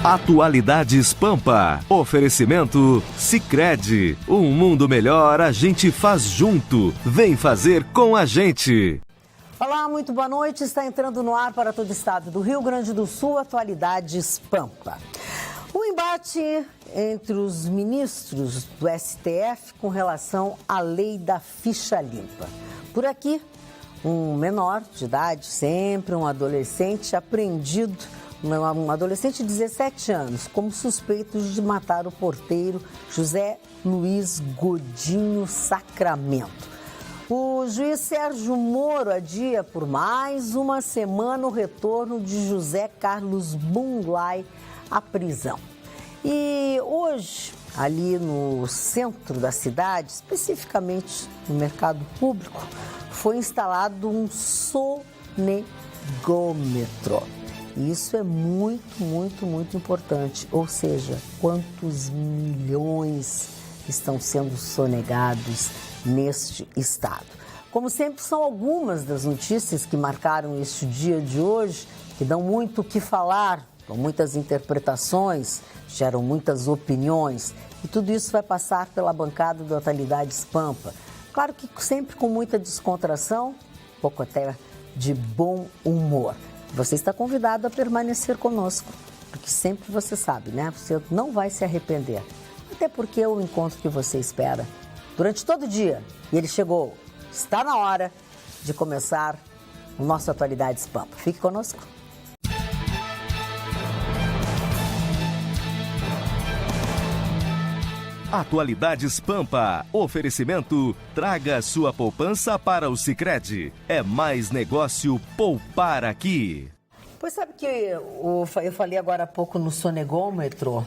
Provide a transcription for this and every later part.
Atualidades Pampa. Oferecimento Sicredi. Um mundo melhor a gente faz junto. Vem fazer com a gente. Olá, muito boa noite. Está entrando no ar para todo o estado do Rio Grande do Sul, Atualidades Pampa. O embate entre os ministros do STF com relação à lei da ficha limpa. Por aqui, um menor de idade, sempre um adolescente apreendido, um adolescente de 17 anos, como suspeito de matar o porteiro José Luiz Godinho Sacramento. O juiz Sérgio Moro adia por mais uma semana o retorno de José Carlos Bunglai à prisão. E hoje, ali no centro da cidade, especificamente no mercado público, foi instalado um sonegômetro. Isso é muito importante, ou seja, quantos milhões estão sendo sonegados neste estado. Como sempre, são algumas das notícias que marcaram este dia de hoje, que dão muito o que falar, com muitas interpretações, geram muitas opiniões, e tudo isso vai passar pela bancada do Atualidades Pampa. Claro que sempre com muita descontração, um pouco até de bom humor. Você está convidado a permanecer conosco, porque sempre você sabe, né? Você não vai se arrepender. Até porque é o encontro que você espera durante todo o dia. E ele chegou. Está na hora de começar o nosso Atualidades Pampa. Fique conosco. Atualidades Pampa. Oferecimento: traga sua poupança para o Sicredi. É mais negócio poupar aqui. Pois sabe que eu falei agora há pouco no sonegômetro,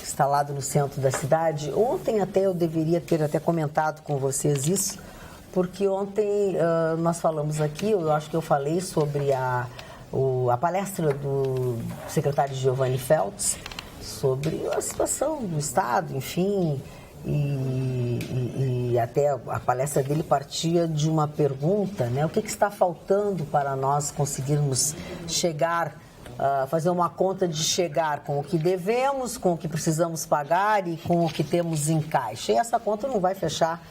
instalado no centro da cidade. Ontem até eu deveria ter até comentado com vocês isso, porque ontem nós falamos aqui, eu acho que eu falei sobre a palestra do secretário Giovanni Feltz, sobre a situação do Estado, enfim, e até a palestra dele partia de uma pergunta, né? O que está faltando para nós conseguirmos chegar, fazer uma conta de chegar com o que devemos, com o que precisamos pagar e com o que temos em caixa. E essa conta não vai fechar,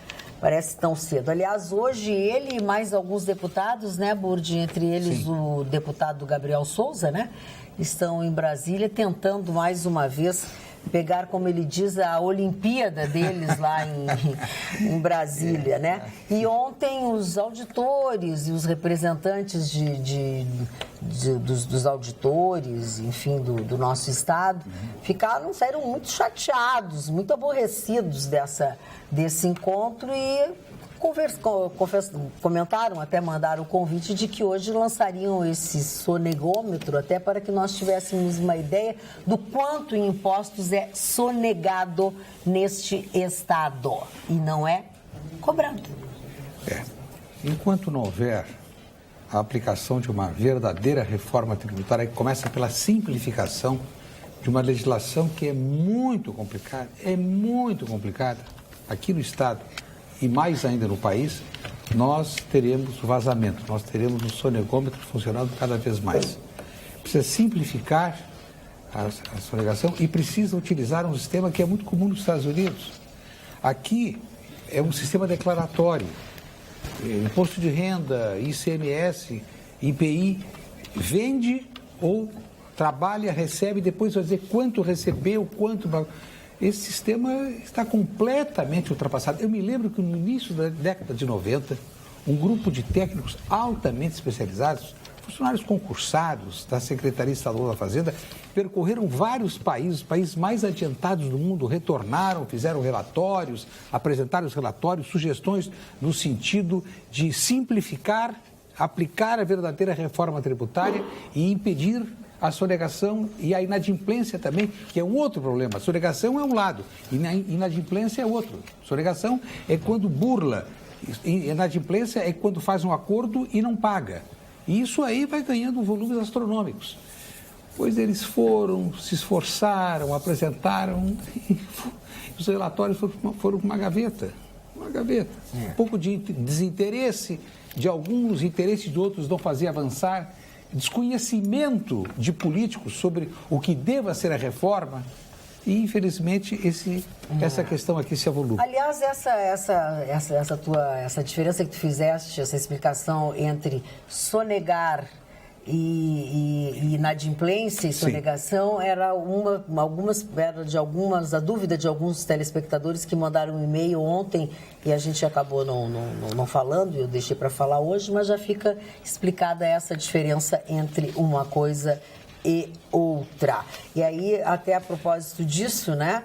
parece, tão cedo. Aliás, hoje ele e mais alguns deputados, né, Burdi, entre eles Sim. O deputado Gabriel Souza, né, estão em Brasília tentando mais uma vez pegar, como ele diz, a Olimpíada deles lá em Brasília, né? E ontem os auditores e os representantes dos auditores, enfim, do nosso estado, saíram muito chateados, muito aborrecidos desse encontro e comentaram, até mandaram o convite de que hoje lançariam esse sonegômetro, até para que nós tivéssemos uma ideia do quanto em impostos é sonegado neste estado e não é cobrado. Enquanto não houver a aplicação de uma verdadeira reforma tributária, que começa pela simplificação de uma legislação que é muito complicada aqui no estado, e mais ainda no país, nós teremos vazamento, nós teremos o sonegômetro funcionando cada vez mais. Precisa simplificar a sonegação e precisa utilizar um sistema que é muito comum nos Estados Unidos. Aqui é um sistema declaratório. Imposto de renda, ICMS, IPI, vende ou trabalha, recebe, depois vai dizer quanto recebeu, quanto... Esse sistema está completamente ultrapassado. Eu me lembro que no início da década de 90, um grupo de técnicos altamente especializados, funcionários concursados da Secretaria Estadual da Fazenda, percorreram vários países, os países mais adiantados do mundo, retornaram, fizeram relatórios, apresentaram os relatórios, sugestões no sentido de simplificar, aplicar a verdadeira reforma tributária e impedir a sonegação e a inadimplência também, que é um outro problema. A sonegação é um lado, e a inadimplência é outro. Sonegação é quando burla, inadimplência é quando faz um acordo e não paga. E isso aí vai ganhando volumes astronômicos. Pois eles se esforçaram, apresentaram, e os relatórios foram para uma gaveta. Um pouco de desinteresse de alguns, interesse de outros não fazer avançar. desconhecimento de políticos sobre o que deva ser a reforma e, infelizmente, essa questão aqui se avoluma. Aliás, essa diferença que tu fizeste, essa explicação entre sonegar e inadimplência e sonegação era a dúvida de alguns telespectadores que mandaram um e-mail ontem e a gente acabou não falando, eu deixei para falar hoje, mas já fica explicada essa diferença entre uma coisa e outra. E aí, até a propósito disso, né,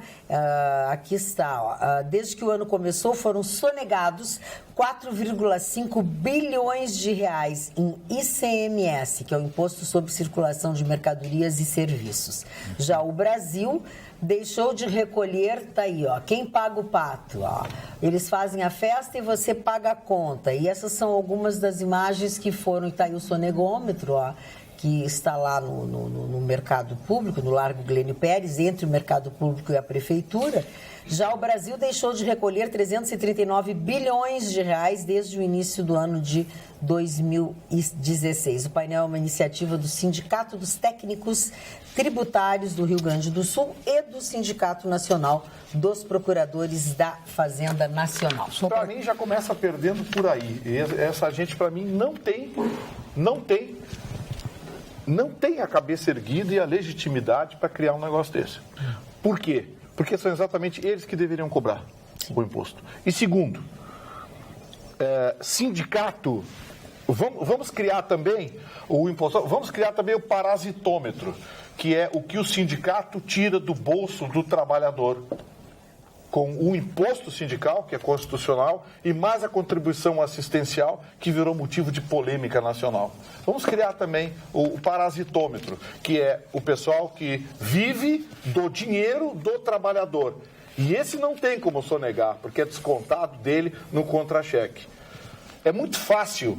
aqui está, ó, desde que o ano começou foram sonegados 4,5 bilhões de reais em ICMS, que é o Imposto sobre Circulação de Mercadorias e Serviços. Já o Brasil deixou de recolher, tá aí, ó, quem paga o pato, ó. Eles fazem a festa e você paga a conta. E essas são algumas das imagens que foram, tá aí o sonegômetro, ó, que está lá no mercado público, no Largo Glênio Pérez, entre o mercado público e a prefeitura. Já o Brasil deixou de recolher 339 bilhões de reais desde o início do ano de 2016. O painel é uma iniciativa do Sindicato dos Técnicos Tributários do Rio Grande do Sul e do Sindicato Nacional dos Procuradores da Fazenda Nacional. Para mim já começa perdendo por aí. Essa gente, para mim, não tem a cabeça erguida e a legitimidade para criar um negócio desse. Por quê? Porque são exatamente eles que deveriam cobrar o imposto. E segundo, sindicato, vamos criar também o imposto, vamos criar também o parasitômetro, que é o que o sindicato tira do bolso do trabalhador, com o imposto sindical, que é constitucional, e mais a contribuição assistencial, que virou motivo de polêmica nacional. Vamos criar também o parasitômetro, que é o pessoal que vive do dinheiro do trabalhador. E esse não tem como sonegar, porque é descontado dele no contra-cheque. É muito fácil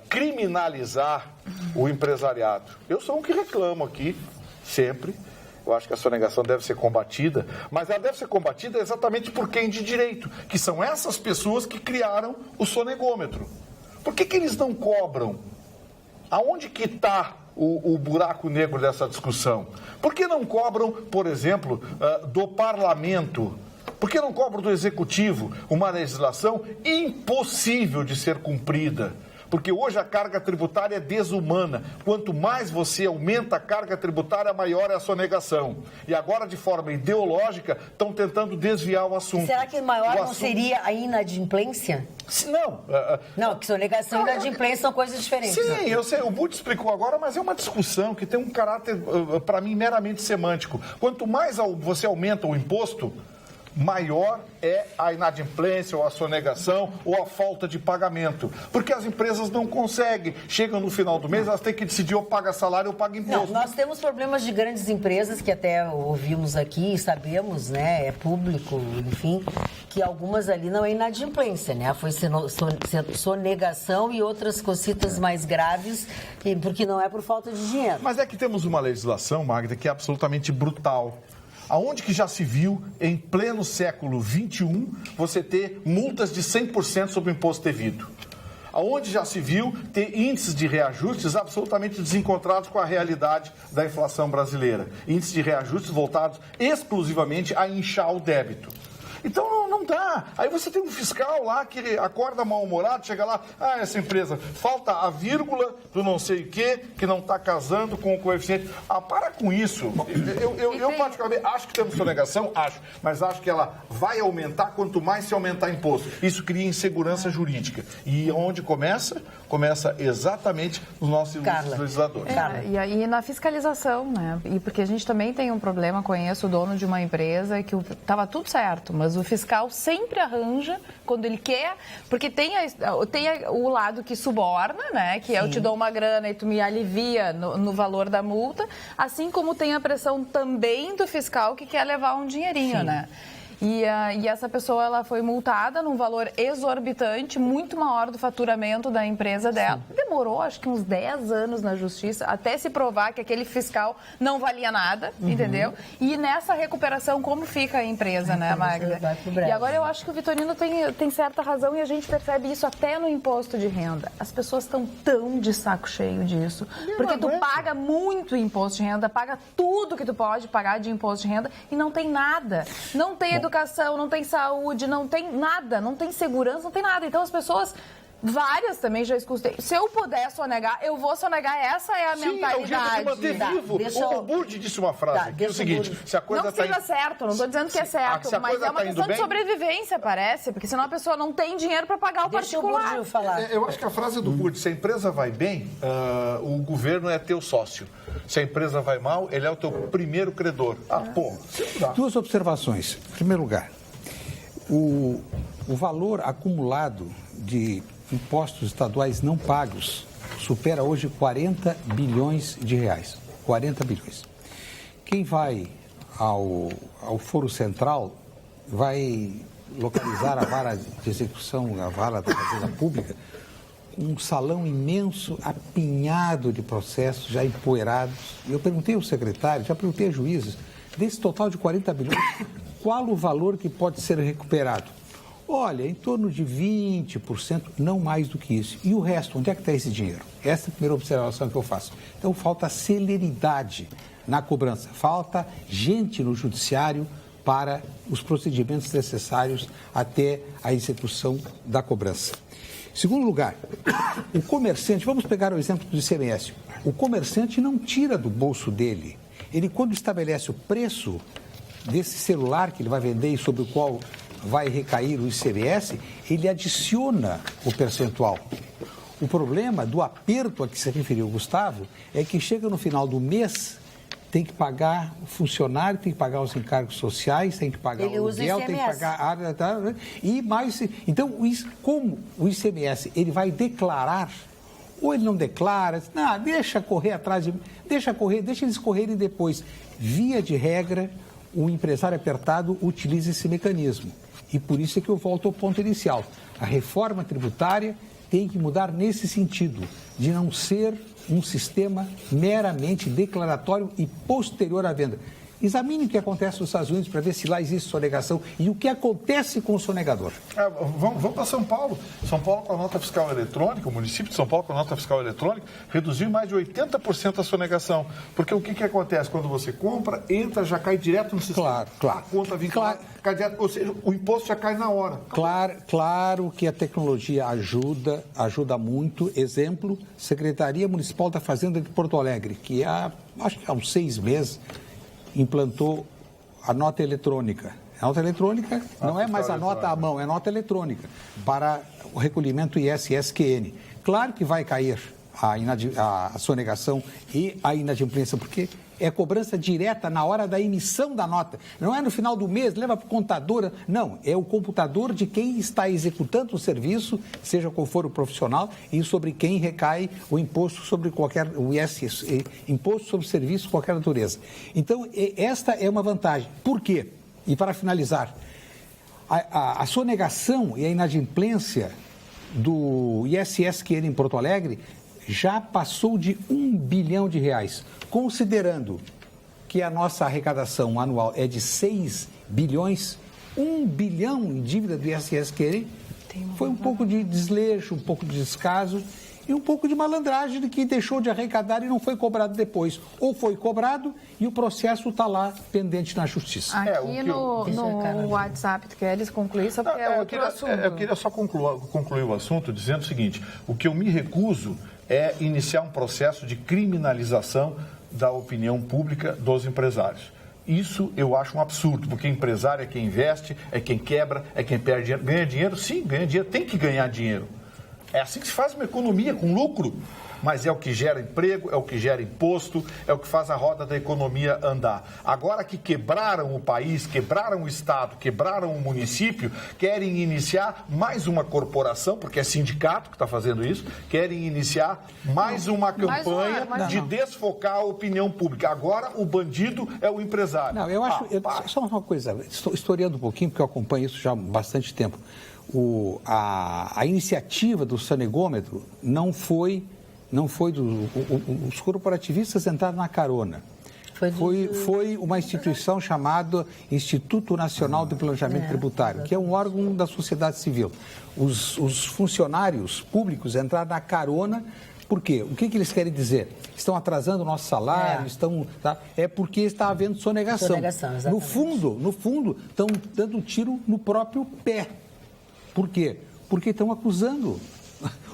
criminalizar o empresariado. Eu sou um que reclamo aqui, sempre. Eu acho que a sonegação deve ser combatida, mas ela deve ser combatida exatamente por quem de direito, que são essas pessoas que criaram o sonegômetro. Por que eles não cobram? Aonde que está o buraco negro dessa discussão? Por que não cobram, por exemplo, do parlamento? Por que não cobram do executivo uma legislação impossível de ser cumprida? Porque hoje a carga tributária é desumana. Quanto mais você aumenta a carga tributária, maior é a sonegação. E agora, de forma ideológica, estão tentando desviar o assunto. Será que maior não seria a inadimplência? Não. Não, que sonegação e inadimplência são coisas diferentes. Sim, eu sei, o Butch explicou agora, mas é uma discussão que tem um caráter, para mim, meramente semântico. Quanto mais você aumenta o imposto, maior é a inadimplência ou a sonegação ou a falta de pagamento. Porque as empresas não conseguem. Chegam no final do mês, elas têm que decidir ou paga salário ou paga imposto. Não, nós temos problemas de grandes empresas que até ouvimos aqui e sabemos, né, é público, enfim, que algumas ali não é inadimplência, né? Foi sonegação e outras cositas mais graves, porque não é por falta de dinheiro. Mas é que temos uma legislação, Magda, que é absolutamente brutal. Aonde que já se viu, em pleno século XXI, você ter multas de 100% sobre o imposto devido? Aonde já se viu ter índices de reajustes absolutamente desencontrados com a realidade da inflação brasileira? Índices de reajustes voltados exclusivamente a inchar o débito. Então não dá. Aí você tem um fiscal lá que acorda mal-humorado, chega lá, essa empresa, falta a vírgula do não sei o quê, que não está casando com o coeficiente. Para com isso. Eu particularmente acho que temos sonegação, mas acho que ela vai aumentar quanto mais se aumentar imposto. Isso cria insegurança jurídica. E onde começa? Começa exatamente nos nossos legisladores. E aí na fiscalização, né? E porque a gente também tem um problema, conheço o dono de uma empresa que estava tudo certo, mas o fiscal sempre arranja quando ele quer, porque tem o lado que suborna, né? Que eu te dou uma grana e tu me alivia no valor da multa, assim como tem a pressão também do fiscal que quer levar um dinheirinho, né? E essa pessoa ela foi multada num valor exorbitante, muito maior do faturamento da empresa dela. Sim. Demorou, acho que uns 10 anos na justiça, até se provar que aquele fiscal não valia nada, entendeu? E nessa recuperação, como fica a empresa, né, Magda? E agora eu acho que o Vitorino tem certa razão e a gente percebe isso até no imposto de renda. As pessoas estão tão de saco cheio disso, porque tu paga muito imposto de renda, paga tudo que tu pode pagar de imposto de renda e não tem nada. Não tem educação, não tem saúde, não tem nada, não tem segurança, não tem nada. Então as pessoas... Várias também já escutei. Se eu puder sonegar, eu vou sonegar. Essa é a mentalidade. É o jeito de manter vivo. O Burdi disse uma frase que é o seguinte, se a coisa não seja certo, não estou dizendo que é certo, mas é uma questão de sobrevivência, parece, porque senão a pessoa não tem dinheiro para pagar o particular. O falar. Eu acho que a frase do Burdi, se a empresa vai bem, o governo é teu sócio. Se a empresa vai mal, ele é o teu primeiro credor. Duas observações. Em primeiro lugar, o valor acumulado de impostos estaduais não pagos supera hoje 40 bilhões de reais. 40 bilhões. Quem vai ao Foro Central vai localizar a vara de execução, a vara da Fazenda Pública, um salão imenso, apinhado de processos já empoeirados. Eu perguntei ao secretário, já perguntei a juízes, desse total de 40 bilhões, qual o valor que pode ser recuperado? Olha, em torno de 20%, não mais do que isso. E o resto, onde é que está esse dinheiro? Essa é a primeira observação que eu faço. Então, falta celeridade na cobrança, falta gente no judiciário para os procedimentos necessários até a execução da cobrança. Em segundo lugar, o comerciante, vamos pegar o exemplo do ICMS, o comerciante não tira do bolso dele. Ele, quando estabelece o preço desse celular que ele vai vender e sobre o qual vai recair o ICMS, ele adiciona o percentual. O problema do aperto a que se referiu o Gustavo é que chega no final do mês, tem que pagar o funcionário, tem que pagar os encargos sociais, tem que pagar o aluguel, tem que pagar a área... E mais... Então, como o ICMS ele vai declarar, ou ele não declara, deixa correr atrás, deixa eles correrem depois. Via de regra, o empresário apertado utiliza esse mecanismo. E por isso é que eu volto ao ponto inicial. A reforma tributária tem que mudar nesse sentido, de não ser um sistema meramente declaratório e posterior à venda. Examine o que acontece nos Estados Unidos para ver se lá existe sonegação e o que acontece com o sonegador. Vamos para São Paulo. São Paulo com a nota fiscal eletrônica, o município de São Paulo com a nota fiscal eletrônica, reduziu mais de 80% a sonegação. Porque o que acontece? Quando você compra, entra, já cai direto no sistema. Claro. A conta vinculada, cai direto, ou seja, o imposto já cai na hora. Claro que a tecnologia ajuda muito. Exemplo, Secretaria Municipal da Fazenda de Porto Alegre, que acho que há uns 6 meses, implantou a nota eletrônica. A nota eletrônica não é mais a nota à mão, é a nota eletrônica para o recolhimento ISSQN. Claro que vai cair a sonegação e a inadimplência, porque é cobrança direta na hora da emissão da nota. Não é no final do mês, leva para o contador. Não, é o computador de quem está executando o serviço, seja qual for o profissional, e sobre quem recai o imposto sobre o ISS, imposto sobre serviço de qualquer natureza. Então, esta é uma vantagem. Por quê? E para finalizar, a sonegação e a inadimplência do ISSQN em Porto Alegre já passou de R$1 bilhão, considerando que a nossa arrecadação anual é de 6 bilhões, 1 bilhão em dívida do ISSQN, foi um pouco de desleixo, um pouco de descaso e um pouco de malandragem de que deixou de arrecadar e não foi cobrado depois. Ou foi cobrado e o processo está lá pendente na justiça. Aqui no WhatsApp, tu queres concluir? Só porque eu queria só concluir o assunto dizendo o seguinte, o que eu me recuso é iniciar um processo de criminalização da opinião pública dos empresários. Isso eu acho um absurdo, porque empresário é quem investe, é quem quebra, é quem perde dinheiro. Ganha dinheiro? Sim, ganha dinheiro, tem que ganhar dinheiro. É assim que se faz uma economia, com lucro. mas é o que gera emprego, é o que gera imposto, é o que faz a roda da economia andar. Agora que quebraram o país, quebraram o Estado, quebraram o município, querem iniciar mais uma corporação, porque é sindicato que está fazendo isso, querem iniciar mais uma campanha de desfocar a opinião pública. Agora o bandido é o empresário. Não, eu acho... só uma coisa, estou historiando um pouquinho, porque eu acompanho isso já há bastante tempo. A iniciativa do sonegômetro não foi os corporativistas entraram na carona. Foi uma instituição chamada Instituto Nacional de Planejamento Tributário, que é um órgão da sociedade civil. Os funcionários públicos entraram na carona. Por quê? O que eles querem dizer? Estão atrasando o nosso salário, é porque está havendo sonegação. No fundo, estão dando um tiro no próprio pé. Por quê? Porque estão acusando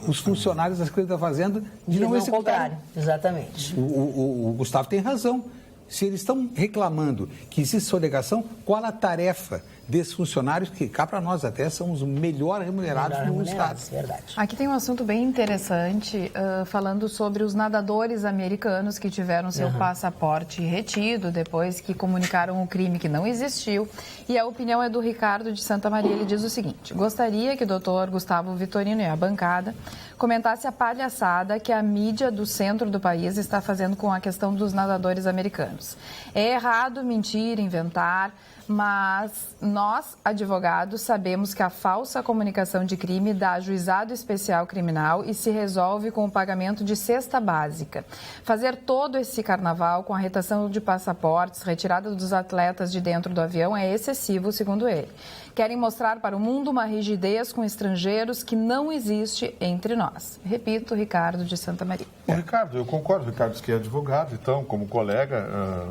os funcionários das Secretaria da Fazenda de não executarem. Exatamente. O Gustavo tem razão. Se eles estão reclamando que existe sonegação, qual a tarefa desses funcionários, que cá para nós até são os melhor remunerados no Estado? Verdade. Aqui tem um assunto bem interessante, falando sobre os nadadores americanos que tiveram seu passaporte retido depois que comunicaram o crime que não existiu. E a opinião é do Ricardo de Santa Maria. Ele diz o seguinte: gostaria que o doutor Gustavo Vitorino e a bancada comentasse a palhaçada que a mídia do centro do país está fazendo com a questão dos nadadores americanos. É errado mentir, inventar, mas nós, advogados, sabemos que a falsa comunicação de crime dá ajuizado especial criminal e se resolve com o pagamento de cesta básica. Fazer todo esse carnaval com a retação de passaportes, retirada dos atletas de dentro do avião é excessivo, segundo ele. Querem mostrar para o mundo uma rigidez com estrangeiros que não existe entre nós. Repito, Ricardo de Santa Maria. Ricardo, eu concordo, Ricardo, que é advogado, então, como colega,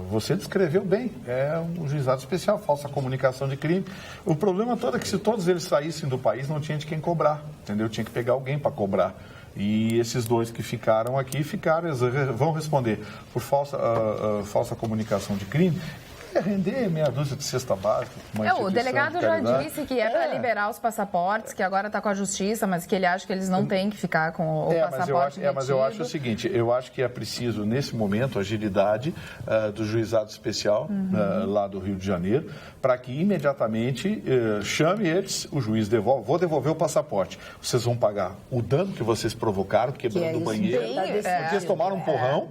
você descreveu bem, é um juizado especial, falsa comunicação de crime. O problema todo é que se todos eles saíssem do país, não tinha de quem cobrar, entendeu? Tinha que pegar alguém para cobrar. E esses dois que ficaram aqui, vão responder por falsa comunicação de crime. Render meia dúzia de cesta básica. O delegado já disse que é para liberar os passaportes, que agora está com a justiça, mas que ele acha que eles não têm que ficar com o passaporte retido. Mas eu acho o seguinte, eu acho que é preciso, nesse momento, agilidade do juizado especial lá do Rio de Janeiro, para que imediatamente chame eles, o juiz devolve, vou devolver o passaporte. Vocês vão pagar o dano que vocês provocaram, quebrando o banheiro. Porque eles tomaram um porrão,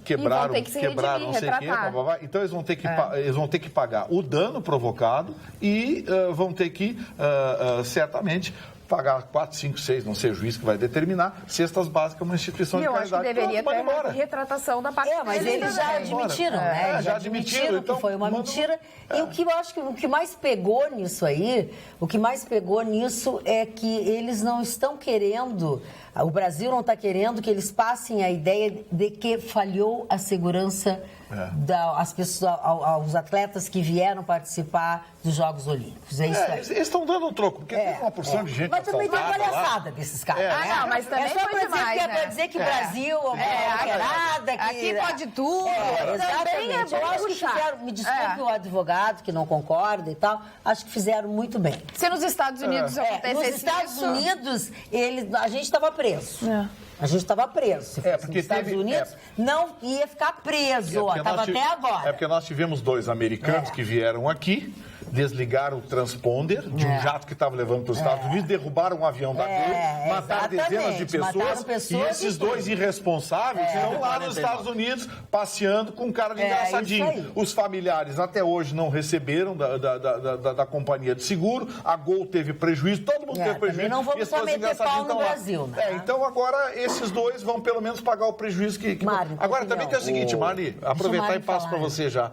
quebraram, não sei o quê, então eles vão ter que pagar o dano provocado e vão ter que, certamente, pagar 4, 5, 6, não sei o juiz que vai determinar, cestas básicas uma instituição de caridade. Eu acho que deveria ter retratação da parte mas eles já admitiram, né? Já admitiram que foi uma mentira. E o que eu acho que o que mais pegou nisso é que eles não estão querendo, o Brasil não está querendo que eles passem a ideia de que falhou a segurança aos atletas que vieram participar dos Jogos Olímpicos. É isso aí. Eles estão dando um troco, porque tem uma porção de gente. Mas também tem palhaçada desses caras. Não, mas também só foi demais, para dizer que o Brasil aqui pode tudo. Exatamente. Eu acho que fizeram, me desculpe o advogado que não concorda e tal, acho que fizeram muito bem. Se nos Estados Unidos acontecesse nos Estados Unidos, a gente estava preso. A gente estava preso. Porque nos Estados Unidos não ia ficar preso. Estava até agora. É porque nós tivemos 2 americanos que vieram aqui, desligaram o transponder de um jato que estava levando para os Estados Unidos, derrubaram um avião da Gol, mataram dezenas de pessoas e esses 2 irresponsáveis estão lá nos Estados Unidos passeando com um cara de engraçadinho. Os familiares até hoje não receberam da companhia de seguro, a Gol teve prejuízo, todo mundo teve prejuízo. Não vamos só meter pau no Brasil, né? Então agora esses 2 vão pelo menos pagar o prejuízo que... Agora também tem o seguinte, Mari, aproveitar e passo para você já.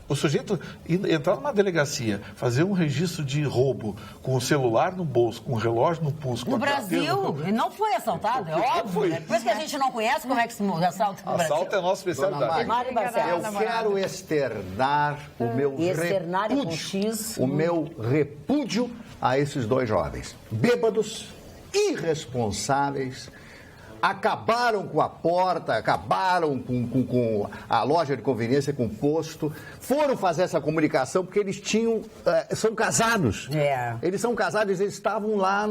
O sujeito entrar numa delegacia, fazer um registro de roubo com o celular no bolso, com o relógio no pulso... No Brasil, ele não foi assaltado, é óbvio. Né? Por isso que a gente não conhece como é que se assalta no Brasil. Assalto é a nossa especialidade. Eu quero externar o meu repúdio a esses 2 jovens. Bêbados, irresponsáveis, acabaram com a porta, acabaram com a loja de conveniência, com o posto, foram fazer essa comunicação porque eles são casados. Eles são casados, eles estavam lá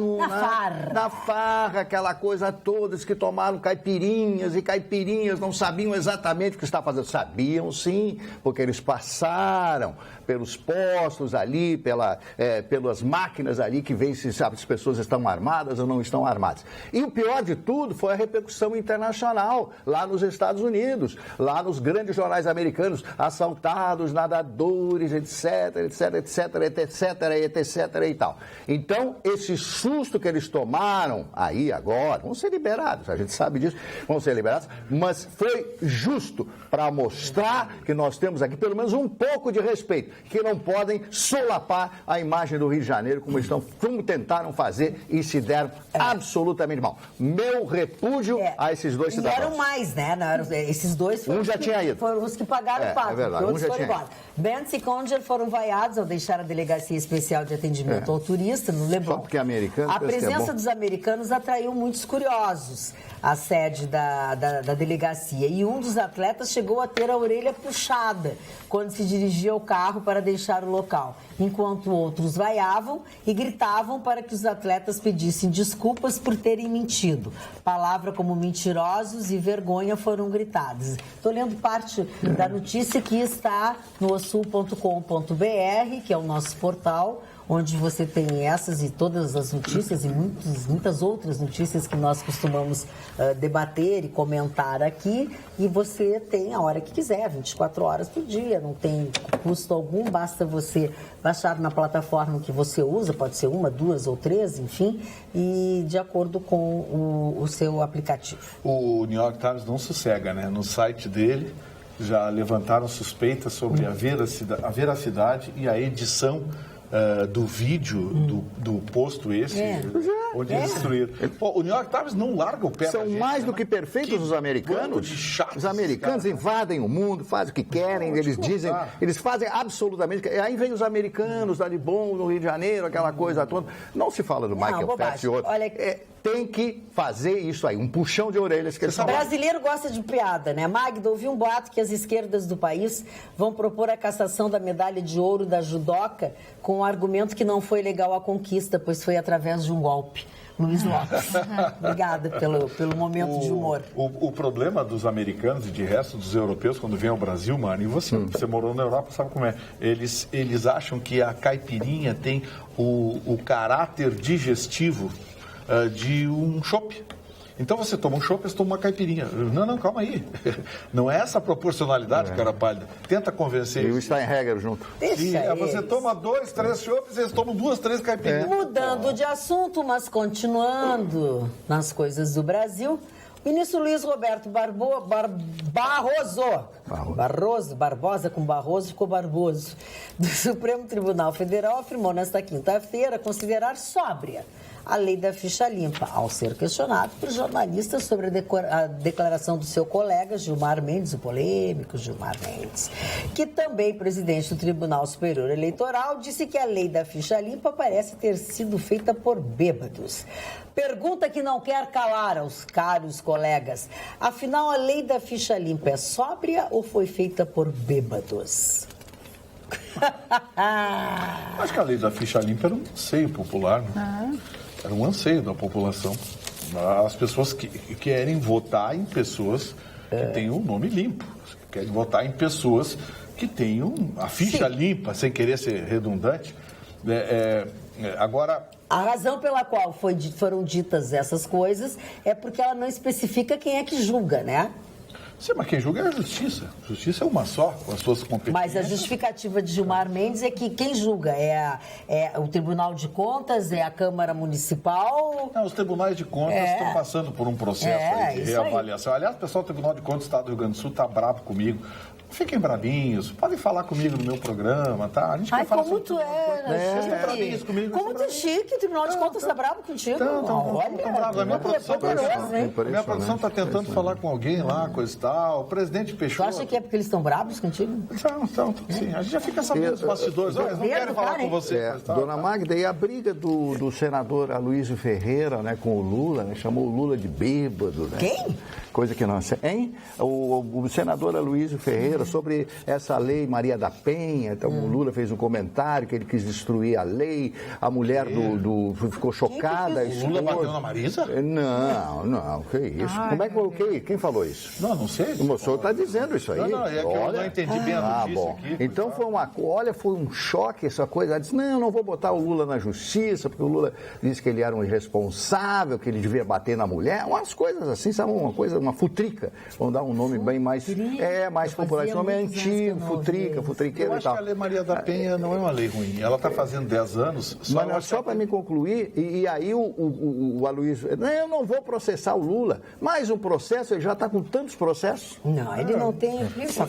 na farra, aquela coisa toda, eles que tomaram caipirinhas e caipirinhas, não sabiam exatamente o que estavam fazendo. Sabiam sim, porque eles passaram pelos postos ali, pelas máquinas ali que veem se as pessoas estão armadas ou não estão armadas. E o pior de tudo foi a repercussão internacional, lá nos Estados Unidos, lá nos grandes jornais americanos, assaltados, nadadores, etc, etc, etc, etc, etc e tal. Então, esse susto que eles tomaram aí agora, vão ser liberados, a gente sabe disso, vão ser liberados, mas foi justo para mostrar que nós temos aqui pelo menos um pouco de respeito, que não podem solapar a imagem do Rio de Janeiro como tentaram fazer e se deram absolutamente mal. Meu repúdio a esses dois cidadãos. E eram mais, né? Esses dois foram, já tinha ido. Foram os que pagaram o pato. É verdade, outros foram embora. Bentz e Conger foram vaiados ao deixar a Delegacia Especial de Atendimento ao Turista no Leblon. Só porque é americano, a presença dos americanos atraiu muitos curiosos à sede da delegacia. E um dos atletas chegou a ter a orelha puxada quando se dirigia ao carro para deixar o local, enquanto outros vaiavam e gritavam para que os atletas pedissem desculpas por terem mentido. Palavras como mentirosos e vergonha foram gritadas. Estou lendo parte da notícia que está no osul.com.br, que é o nosso portal, onde você tem essas e todas as notícias e muitas outras notícias que nós costumamos debater e comentar aqui. E você tem a hora que quiser, 24 horas por dia, não tem custo algum, basta você baixar na plataforma que você usa, pode ser 1, 2 ou 3, enfim, e de acordo com o seu aplicativo. O New York Times não sossega, né? No site dele já levantaram suspeitas sobre a veracidade e a edição do vídeo do posto onde eles destruíram. O New York Times não larga o pé São mais do que perfeitos os americanos. Os americanos invadem o mundo, fazem o que querem, eles dizem, eles fazem absolutamente. Aí vem os americanos, da Libon, no Rio de Janeiro, aquela coisa toda. Não se fala do Michael Phelps e outro. Tem que fazer isso aí, um puxão de orelhas que eles falam. O brasileiro gosta de piada, né? Magda, ouvi um boato que as esquerdas do país vão propor a cassação da medalha de ouro da judoca com o argumento que não foi legal a conquista, pois foi através de um golpe. Luiz Lopes. Obrigada pelo momento de humor. O problema dos americanos e de resto dos europeus, quando vem ao Brasil, mano, e você morou na Europa, sabe como é? Eles acham que a caipirinha tem o caráter digestivo de um chopp. Então você toma um chopp, você toma uma caipirinha. Não, calma aí. Não é essa proporcionalidade, cara pálida. Tenta convencer isso. E o Steinhegger junto. Sim, você toma 2, 3 chopps, eles tomam 2, 3 caipirinhas. Mudando de assunto, mas continuando nas coisas do Brasil, o ministro Luiz Roberto Barbosa com Barroso ficou Barboso, do Supremo Tribunal Federal afirmou nesta quinta-feira considerar sóbria a lei da ficha limpa, ao ser questionado por jornalistas sobre a declaração do seu colega Gilmar Mendes, o polêmico Gilmar Mendes, que também presidente do Tribunal Superior Eleitoral, disse que a lei da ficha limpa parece ter sido feita por bêbados. Pergunta que não quer calar aos caros colegas. Afinal, a lei da ficha limpa é sóbria ou foi feita por bêbados? Acho que a lei da ficha limpa era um anseio popular, né? Era um anseio da população. As pessoas que querem votar em pessoas que tenham o nome limpo. Querem votar em pessoas que tenham a ficha limpa, sem querer ser redundante. Agora... A razão pela qual foram ditas essas coisas é porque ela não especifica quem é que julga, né? Sim, mas quem julga é a justiça. A justiça é uma só, com as suas competências. Mas a justificativa de Gilmar Mendes é que quem julga é o Tribunal de Contas, é a Câmara Municipal... Não, os tribunais de contas estão passando por um processo de reavaliação. Aliás, o pessoal do Tribunal de Contas do Estado do Rio Grande do Sul está bravo comigo, Fiquem brabinhos, podem falar comigo no meu programa, tá? A gente quer falar como tu Como tu é chique, o Tribunal de Contas tá bravo contigo. Olha, minha produção tá tentando falar com alguém lá, coisa e tal. O presidente Peixoto... Tu acha que é porque eles estão bravos contigo? Então, sim. A gente já fica sabendo dos bastidores. Eles não querem falar com você. Dona Magda, e a briga do senador Aloysio Ferreira, né, com o Lula, né, chamou o Lula de bêbado, né? Quem? Coisa que não sei. Hein? O senador Aloysio Ferreira, sobre essa lei Maria da Penha. Então, o Lula fez um comentário que ele quis destruir a lei. A mulher ficou chocada. O Lula bateu na Marisa? Não, que isso? Como é que quem falou isso? Não sei. O senhor está dizendo isso aí. Não, é que eu não entendi bem a notícia aqui. Então foi um choque essa coisa. Ela disse, não vou botar o Lula na justiça, porque o Lula disse que ele era um irresponsável, que ele devia bater na mulher. Umas coisas assim, sabe? Uma futrica. Vamos dar um nome bem mais popular. Esse nome é antigo, futriqueiro e tal. Eu acho que a Lei Maria da Penha não é uma lei ruim. Ela está fazendo 10 anos. Só para me concluir, e aí o Aloysio, eu não vou processar o Lula. Mais um processo, ele já está com tantos processos. Não, ele não tem...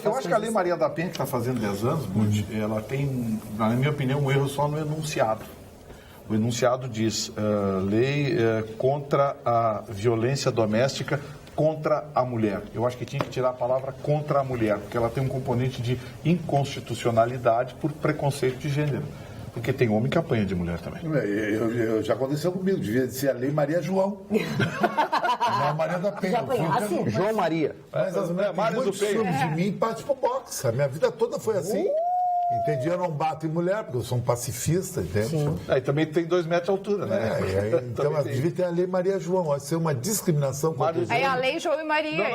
Eu acho que a Lei Maria da Penha, que está fazendo 10 anos, ela tem, na minha opinião, um erro só no enunciado. O enunciado diz, lei contra a violência doméstica contra a mulher. Eu acho que tinha que tirar a palavra contra a mulher, porque ela tem um componente de inconstitucionalidade por preconceito de gênero. Porque tem homem que apanha de mulher também. Já aconteceu comigo, devia ser a Lei Maria João. Não a Maria da Penha. João Maria. Mas as mulheres muito ciúmes de mim e partem pro boxe. A minha vida toda foi assim. Entendi, eu não bato em mulher, porque eu sou um pacifista, entende? Aí também tem 2 metros de altura, né? Então, devia ter a Lei Maria João, vai ser uma discriminação contra os Aí a Lei João e Maria.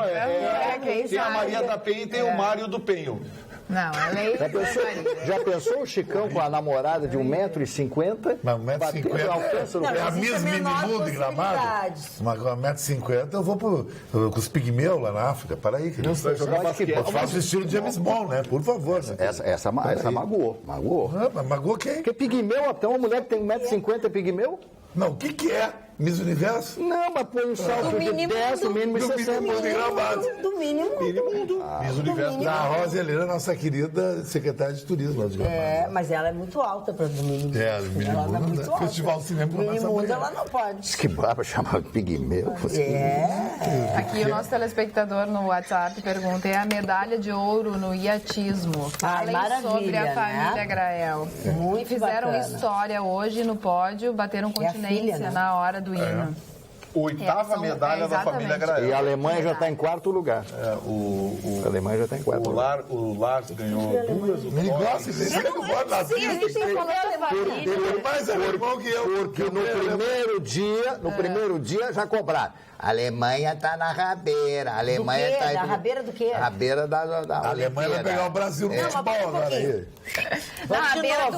Tem a Maria da Penha e tem o Mário do Penho. Não, a Lei Já pensou o Chicão com a namorada de 1,50 m? 1,50 m é a Miss Minimundo de Gramado. Mas com 1,50 m eu vou com os pigmeus lá na África. Para aí, querido. Eu faço o estilo de James Bond, né? Por favor. Né? Essa magoou. Mas magoou quem? Porque pigmeu, até uma mulher que tem 1,50 m é pigmeu? Não, o que é? Miss Universo? Não, mas põe um salto de 10, no mínimo 60. Do mínimo. Miss Universo. Da Rosa Helena, nossa querida secretária de turismo lá de Gramado. Mas ela é muito alta para do mínimo. Ela é muito alta. Festival Cinema Minimundo ela não pode. Que brava chamar de pigmeu. Aqui o nosso telespectador no WhatsApp pergunta, é a medalha de ouro no iatismo. Falem sobre a família Grael. Muito fizeram bacana. História hoje no pódio, bateram continência na hora do hino. 8ª medalha da família Grael. E a Alemanha já está em 4º lugar. A Alemanha já está em 4º lugar. O Lars ganhou 2. Ele gosta, ele não gosta da Sim, a gente tem falado de família. Ele mais alemão que eu. Porque no primeiro dia já cobraram. A Alemanha está na rabeira. A Alemanha está Na rabeira do quê? Rabeira da A Alemanha vai pegar o Brasil no futebol agora aí. Na rabeira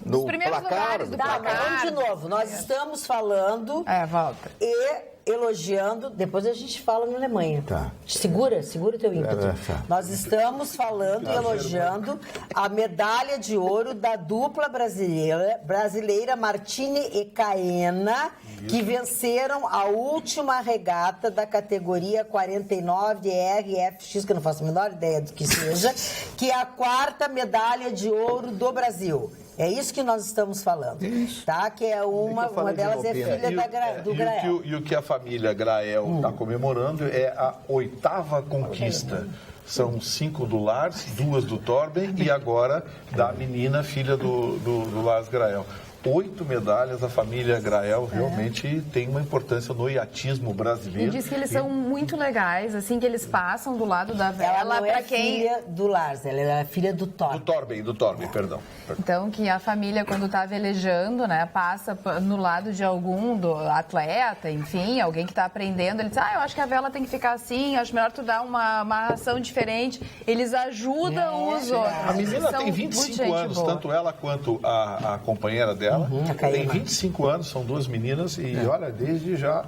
dos primeiros lugares do placar. Vamos de novo. Nós estamos falando volta. e elogiando, depois a gente fala na Alemanha. Tá. Segura o teu ímpeto. Tá. Nós estamos falando e elogiando a medalha de ouro da dupla brasileira Martini e Caena, que venceram a última regata da categoria 49 RFX, que eu não faço a menor ideia do que seja, que é a 4ª medalha de ouro do Brasil. É isso que nós estamos falando. Isso. Tá? Que é uma delas é filha do Grael. E o que a família Grael está comemorando é a 8ª conquista. São 5 do Lars, 2 do Torben e agora da menina, filha do Lars Grael. 8 medalhas, a família Grael realmente tem uma importância no iatismo brasileiro. E diz que eles são muito legais, assim, que eles passam do lado da vela. Ela não é filha do Lars, ela é filha do Torben. Do Torben, perdão. Então, que a família, quando está velejando, né, passa no lado de algum do atleta, enfim, alguém que está aprendendo, ele diz, eu acho que a vela tem que ficar assim, acho melhor tu dar uma ração diferente. Eles ajudam os outros. A menina tem 25 anos, tanto ela quanto a companheira dela, dela. Tem 25 anos, são 2 meninas e olha, desde já...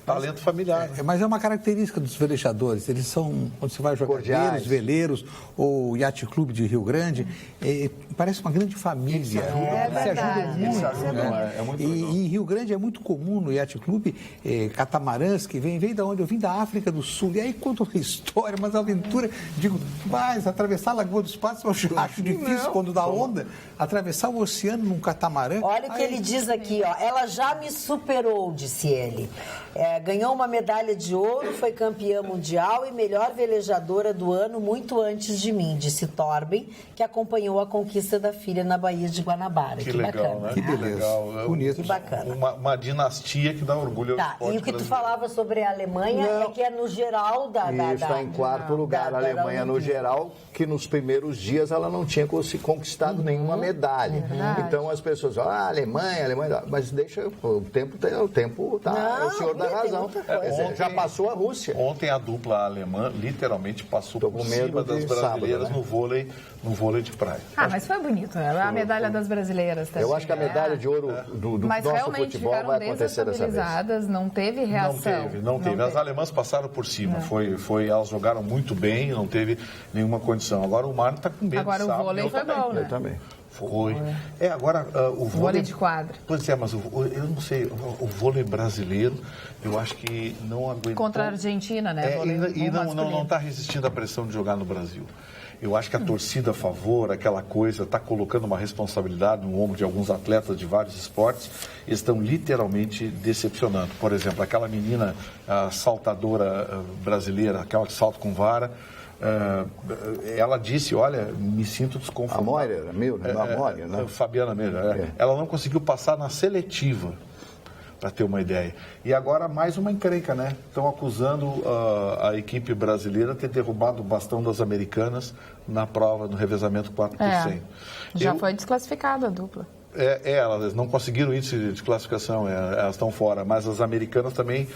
Talento familiar. Mas é uma característica dos velejadores. Eles são, quando você vai jogar veleiros ou Yacht Clube de Rio Grande, parece uma grande família. Se ajudam muito. E em Rio Grande é muito comum no Yacht Clube catamarãs que vem da onde? Eu vim da África do Sul. E aí conta uma história, uma aventura. Digo, mas atravessar a Lagoa dos Patos eu acho difícil quando dá onda. Atravessar o oceano num catamarã. Olha o que ele diz aqui, ó. Ela já me superou, disse ele. Ganhou uma medalha de ouro, foi campeã mundial e melhor velejadora do ano muito antes de mim, disse Torben, que acompanhou a conquista da filha na Baía de Guanabara. Que legal, bacana. Né? Que beleza. Legal. Bonito. Que bacana. Uma dinastia que dá orgulho ao esporte e o que tu falava sobre a Alemanha é que é no geral está em quarto lugar. A Alemanha, no geral, que nos primeiros dias ela não tinha conquistado nenhuma medalha. Então as pessoas falam, Alemanha, mas deixa, o tempo tá, é o senhor da razão. Já passou a Rússia. Ontem a dupla alemã literalmente passou por cima das brasileiras sábado, né? no vôlei de praia. Mas foi bonito, né? A medalha das brasileiras também. Eu acho que a medalha de ouro do nosso futebol vai acontecer dessa vez. Não teve reação. Não teve. As alemãs passaram por cima. Elas jogaram muito bem, não teve nenhuma condição. Agora o Mário está com medo. Agora o vôlei foi bom, né? Eu também. Foi. Agora o vôlei de quadra. Pois é, mas eu não sei, o vôlei brasileiro, eu acho que não aguentou. Contra a Argentina, né? E não está resistindo à pressão de jogar no Brasil. Eu acho que a torcida a favor, aquela coisa, está colocando uma responsabilidade no ombro de alguns atletas de vários esportes, eles estão literalmente decepcionando. Por exemplo, aquela menina saltadora brasileira, aquela que salta com vara, ela disse, olha, me sinto desconfortável. A Moira era meu, né? A Moira, né? Fabiana mesmo. Ela não conseguiu passar na seletiva, para ter uma ideia. E agora mais uma encrenca, né? Estão acusando a equipe brasileira de ter derrubado o bastão das americanas na prova, no revezamento 4x100. Já foi desclassificada a dupla. Elas não conseguiram índice de classificação, elas estão fora, mas as americanas também,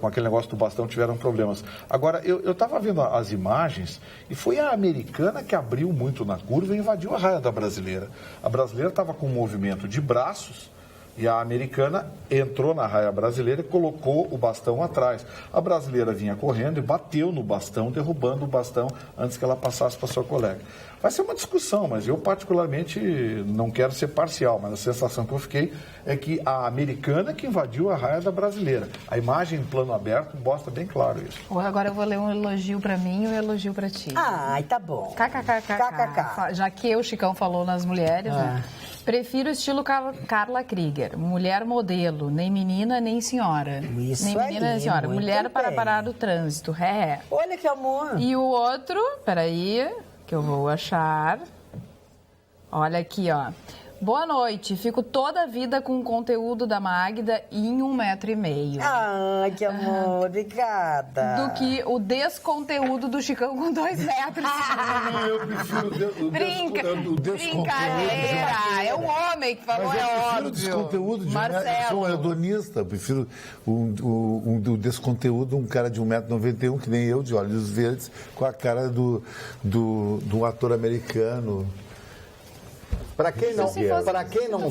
com aquele negócio do bastão, tiveram problemas. Agora, eu estava vendo as imagens e foi a americana que abriu muito na curva e invadiu a raia da brasileira. A brasileira estava com um movimento de braços e a americana entrou na raia brasileira e colocou o bastão atrás. A brasileira vinha correndo e bateu no bastão, derrubando o bastão antes que ela passasse para sua colega. Vai ser uma discussão, mas eu particularmente não quero ser parcial, mas a sensação que eu fiquei é que a americana que invadiu a raia da brasileira. A imagem em plano aberto mostra bem claro isso. Agora eu vou ler um elogio para mim e um elogio para ti. Tá bom. KKKK. Já que o Chicão falou nas mulheres, né? Prefiro o estilo Carla Krieger. Mulher modelo, nem menina nem senhora. Isso nem menina nem senhora. Mulher bem. para parar o trânsito. Olha que amor. E o outro, peraí, que eu vou achar. Olha aqui, ó. Boa noite. Fico toda a vida com o conteúdo da Magda em 1,5 metro. Que amor, obrigada. Do que o desconteúdo do Chicão com 2 metros. Eu prefiro o brincadeira. É um homem que falou, mas eu prefiro óbvio. O desconteúdo de Marcelo. sou um hedonista. Eu prefiro o desconteúdo, um cara de 1,91 m, que nem eu, de olhos verdes, com a cara do ator americano. Para quem não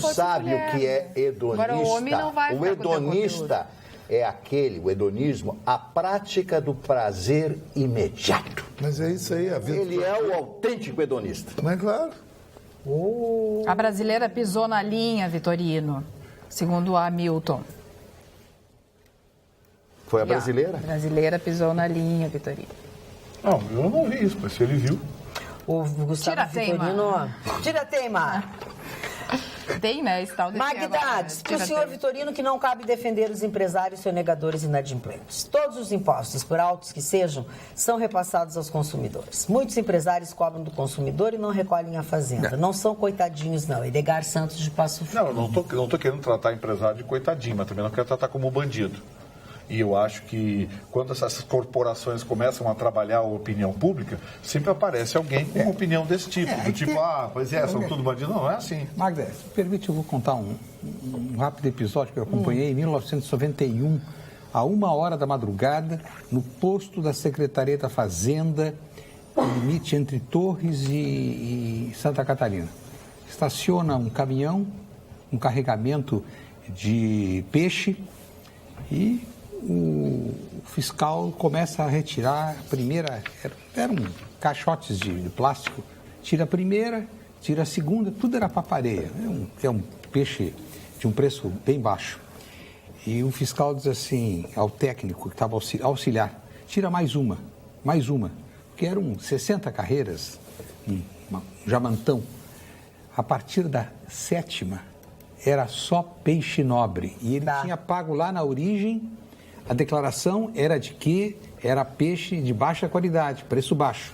sabe mulher, o que é hedonista, agora, o homem não vai o hedonista é o hedonismo, a prática do prazer imediato. Mas é isso aí, a vida. Ele é o autêntico hedonista. Mas claro. A brasileira pisou na linha, Vitorino, segundo a Hamilton. Foi a brasileira? A brasileira pisou na linha, Vitorino. Não, eu não vi isso, mas se ele viu... O Gustavo Vitorino... Tira a teima. Tem, né? Esse tal de Magda, diz para o senhor Vitorino que não cabe defender os empresários sonegadores inadimplentes. Todos os impostos, por altos que sejam, são repassados aos consumidores. Muitos empresários cobram do consumidor e não recolhem a fazenda. Não são coitadinhos, não. Edgar Santos de Passo Fundo. Não, eu não tô querendo tratar empresário de coitadinho, mas também não quero tratar como bandido. E eu acho que quando essas corporações começam a trabalhar a opinião pública, sempre aparece alguém com uma opinião desse tipo. São tudo bandido. Não é assim. Magda, se permite, eu vou contar um rápido episódio que eu acompanhei em 1991, a 1h da madrugada, no posto da Secretaria da Fazenda, no limite entre Torres e Santa Catarina. Estaciona um caminhão um carregamento de peixe e o fiscal começa a retirar a primeira, eram caixotes de plástico, tira a primeira, tira a segunda, tudo era papareia, é um peixe de um preço bem baixo. E o fiscal diz assim ao técnico que estava auxiliar, tira mais uma, que eram 60 carreiras, um jamantão. A partir da 7ª, era só peixe nobre. E ele tinha pago lá na origem, a declaração era de que era peixe de baixa qualidade, preço baixo.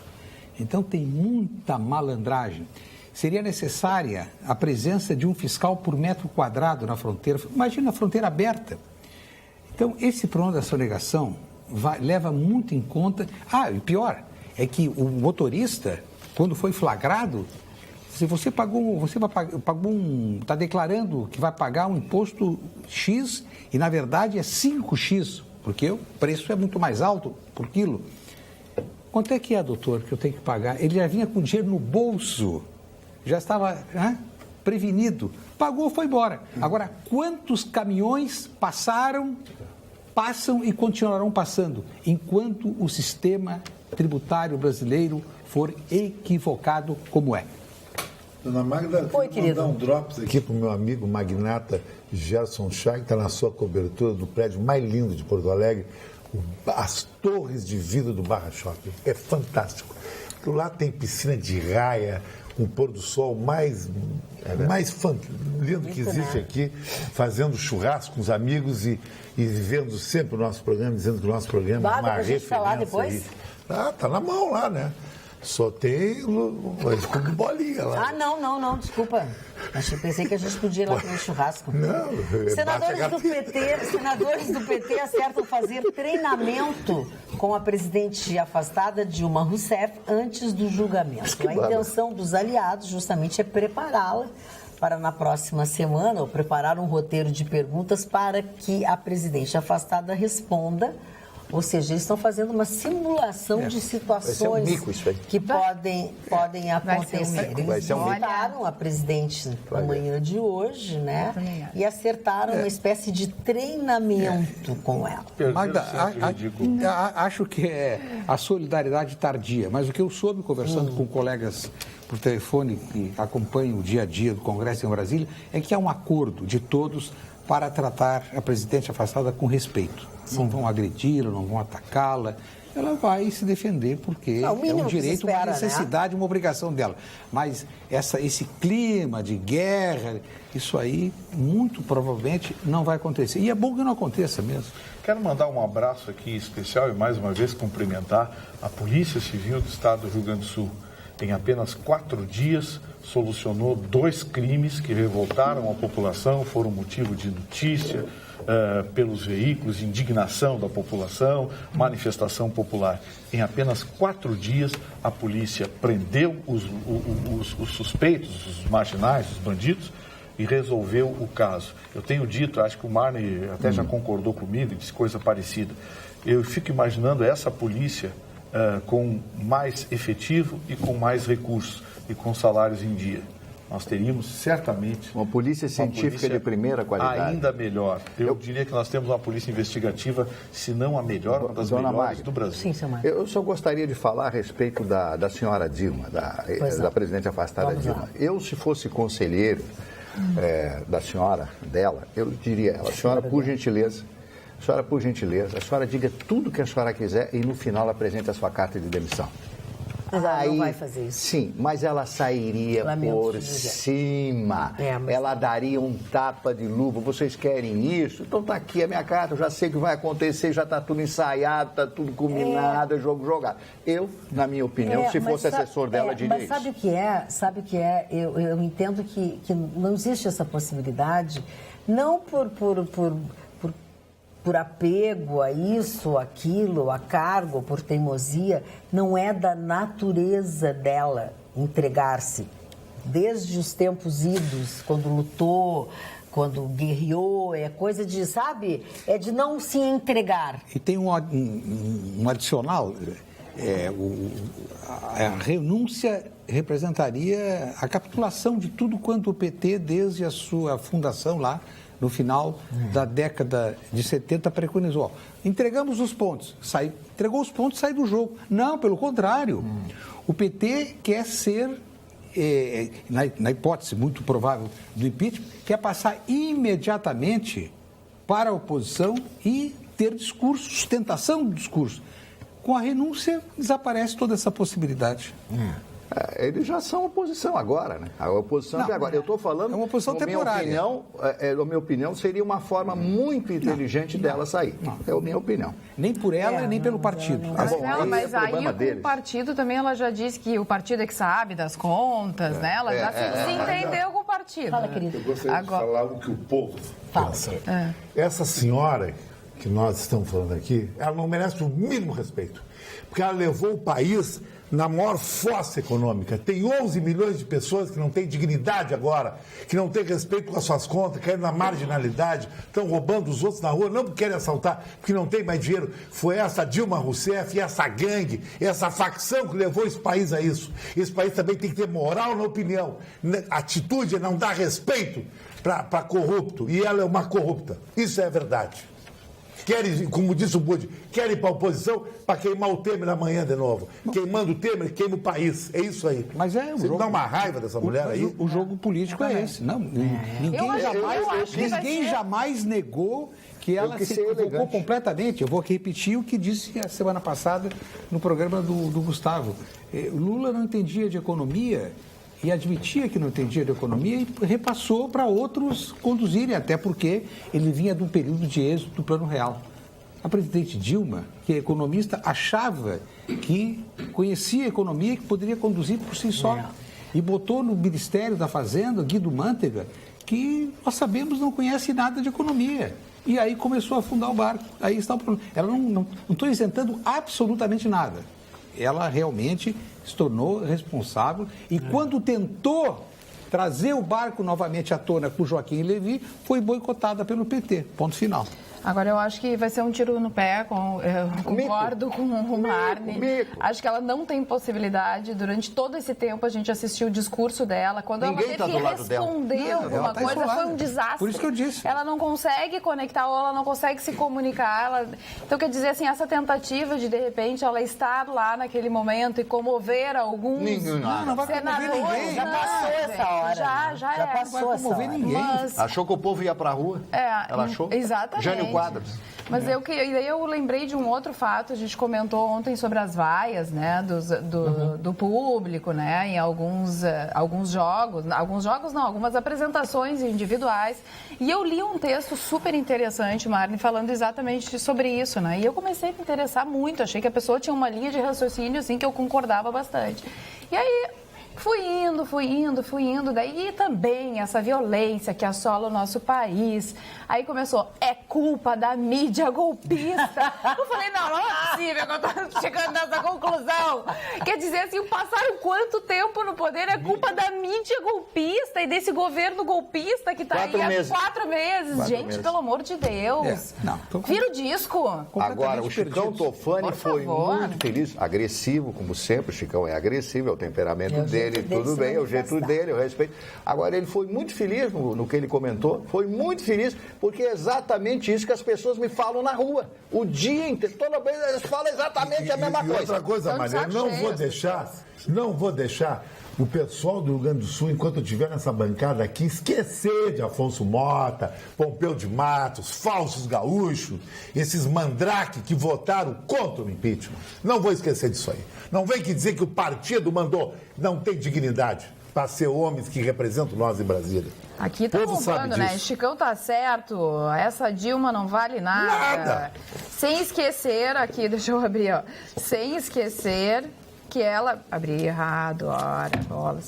Então tem muita malandragem. Seria necessária a presença de um fiscal por metro quadrado na fronteira. Imagina a fronteira aberta. Então, esse problema da sonegação leva muito em conta... e pior, é que o motorista, quando foi flagrado, se você está declarando que vai pagar um imposto X e, na verdade, é 5X, porque o preço é muito mais alto por quilo. Quanto é que é, doutor, que eu tenho que pagar? Ele já vinha com dinheiro no bolso. Já estava prevenido, pagou, foi embora. Agora, quantos caminhões passam e continuarão passando, enquanto o sistema tributário brasileiro for equivocado como é? Dona Magda, vou mandar um drops aqui para o meu amigo magnata Gerson Chá, que está na sua cobertura do prédio mais lindo de Porto Alegre, as Torres de Vida do Barra Shopping. É fantástico. Lá tem piscina de raia, um pôr do sol mais lindo que existe aqui, fazendo churrasco com os amigos e vivendo sempre o nosso programa, dizendo que o nosso programa é uma referência. Falar depois? Tá na mão lá, né? Só tem como bolinha lá. Não, desculpa. Pensei que a gente podia ir lá comer churrasco. Não, senadores do PT acertam fazer treinamento com a presidente afastada Dilma Rousseff antes do julgamento. A intenção dos aliados justamente é prepará-la para na próxima semana, ou preparar um roteiro de perguntas para que a presidente afastada responda. Ou seja, eles estão fazendo uma simulação de situações que podem acontecer. Eles visitaram a presidente na manhã de hoje, né? E acertaram uma espécie de treinamento com ela. Magda, acho que é a solidariedade tardia, mas o que eu soube conversando com colegas por telefone que acompanham o dia a dia do Congresso em Brasília é que há um acordo de todos para tratar a presidente afastada com respeito. Não vão agredi-la, não vão atacá-la. Ela vai se defender porque é um direito, uma necessidade, uma obrigação dela. Mas esse clima de guerra, isso aí muito provavelmente não vai acontecer. E é bom que não aconteça mesmo. Quero mandar um abraço aqui especial e mais uma vez cumprimentar a Polícia Civil do Estado do Rio Grande do Sul. Em apenas 4 dias, solucionou 2 crimes que revoltaram a população, foram motivo de notícia pelos veículos, indignação da população, manifestação popular. Em apenas 4 dias, a polícia prendeu os suspeitos, os marginais, os bandidos, e resolveu o caso. Eu tenho dito, acho que o Marne até já concordou comigo e disse coisa parecida. Eu fico imaginando essa polícia com mais efetivo e com mais recursos e com salários em dia. Nós teríamos certamente uma polícia científica de primeira qualidade. Ainda melhor. Eu diria que nós temos uma polícia investigativa, se não a melhor, uma das melhores do Brasil. Sim, senhor. Eu só gostaria de falar a respeito da senhora Dilma, da presidente afastada Dilma. Eu, se fosse conselheiro da senhora, eu diria a ela, senhora, por gentileza, a senhora diga tudo que a senhora quiser e no final apresente a sua carta de demissão. Mas ela não vai fazer isso. Sim, mas ela sairia por cima. Ela daria um tapa de luva. Vocês querem isso? Então tá aqui a minha carta, eu já sei o que vai acontecer, já está tudo ensaiado, está tudo combinado, é jogo jogado. Eu, na minha opinião, se fosse assessor dela, diria isso. Mas sabe o que é? Eu entendo que não existe essa possibilidade, não por apego a isso, aquilo, a cargo, por teimosia, não é da natureza dela entregar-se. Desde os tempos idos, quando lutou, quando guerreou, é coisa de, sabe? É de não se entregar. E tem um adicional, a renúncia representaria a capitulação de tudo quanto o PT, desde a sua fundação lá, no final da década de 70, preconizou. Entregamos os pontos. Entregou os pontos e sai do jogo. Não, pelo contrário. O PT quer ser, na hipótese muito provável do impeachment, quer passar imediatamente para a oposição e ter discurso, sustentação do discurso. Com a renúncia, desaparece toda essa possibilidade. Eles já são oposição agora, né? A oposição de agora. Eu estou falando... É uma oposição temporária. Na minha opinião, seria uma forma muito inteligente dela sair. É a minha opinião. Nem por ela, nem pelo partido. Mas aí o partido também, ela já disse que o partido é que sabe das contas, né? Ela já se desentendeu com o partido. Fala, querido. Eu gostaria de falar o que o povo pensa. Essa senhora que nós estamos falando aqui, ela não merece o mínimo respeito. Porque ela levou o país na maior fossa econômica. Tem 11 milhões de pessoas que não têm dignidade agora, que não têm respeito com as suas contas, caem na marginalidade, estão roubando os outros na rua, não porque querem assaltar, porque não tem mais dinheiro. Foi essa Dilma Rousseff e essa gangue, essa facção que levou esse país a isso. Esse país também tem que ter moral na opinião. Atitude é não dar respeito para corrupto. E ela é uma corrupta. Isso é verdade. Querem, como disse o Budi, querem ir para a oposição para queimar o Temer amanhã de novo. Queimando o Temer, queima o país. É isso aí. Mas Você dá uma raiva dessa mulher aí? O jogo político é esse. Não, ninguém jamais negou que ela se equivocou completamente. Eu vou aqui repetir o que disse a semana passada no programa do Gustavo. Lula não entendia de economia e admitia que não entendia de economia e repassou para outros conduzirem, até porque ele vinha de um período de êxito do Plano Real. A presidente Dilma, que é economista, achava que conhecia a economia e que poderia conduzir por si só. E botou no Ministério da Fazenda, Guido Mantega, que nós sabemos não conhece nada de economia. E aí começou a afundar o barco. Aí está o problema. Ela não estou isentando absolutamente nada. Ela realmente se tornou responsável e quando tentou trazer o barco novamente à tona com Joaquim Levy, foi boicotada pelo PT. Ponto final. Agora, eu acho que vai ser um tiro no pé, eu concordo com o Marne. Acho que ela não tem possibilidade. Durante todo esse tempo, a gente assistiu o discurso dela. Quando Ninguém ela teve que responder alguma coisa, foi um desastre. Por isso que eu disse. Ela não consegue conectar ou ela não consegue se comunicar. Então, quer dizer, assim, essa tentativa de repente, ela estar lá naquele momento e comover alguns não vai comover ninguém. Já passou essa hora. Já passou essa hora. Mas... Achou que o povo ia para a rua? Ela achou? Exatamente. Jânio Quadros. Mas daí eu lembrei de um outro fato, a gente comentou ontem sobre as vaias, né, do público, né, em alguns jogos não, algumas apresentações individuais, e eu li um texto super interessante, Marne, falando exatamente sobre isso, né, e eu comecei a me interessar muito, achei que a pessoa tinha uma linha de raciocínio, assim, que eu concordava bastante. E aí... Fui indo, daí também essa violência que assola o nosso país. Aí começou, é culpa da mídia golpista. Eu falei, não é possível que eu tô chegando nessa conclusão. Quer dizer assim, passaram quanto tempo no poder? É culpa da mídia golpista e desse governo golpista que tá aí há 4 meses. Gente, pelo amor de Deus. Vira o disco. Agora, o Chicão Tofani foi muito feliz, agressivo, como sempre. O Chicão é agressivo, é o temperamento dele. Tudo bem, é o jeito dele, eu respeito. Agora, ele foi muito feliz no que ele comentou, foi muito feliz, porque é exatamente isso que as pessoas me falam na rua. O dia inteiro, toda vez eles falam exatamente a mesma coisa. Outra coisa, Maria, não vou deixar o pessoal do Rio Grande do Sul, enquanto eu estiver nessa bancada aqui, esquecer de Afonso Mota, Pompeu de Matos, falsos gaúchos, esses mandrake que votaram contra o impeachment. Não vou esquecer disso aí. Não vem que dizer que o partido mandou, não tem dignidade para ser homens que representam nós em Brasília. Aqui tá roubando, né? Chicão tá certo, essa Dilma não vale nada. Sem esquecer, aqui, deixa eu abrir, ó. Sem esquecer que ela... Abri errado, ora, bolas.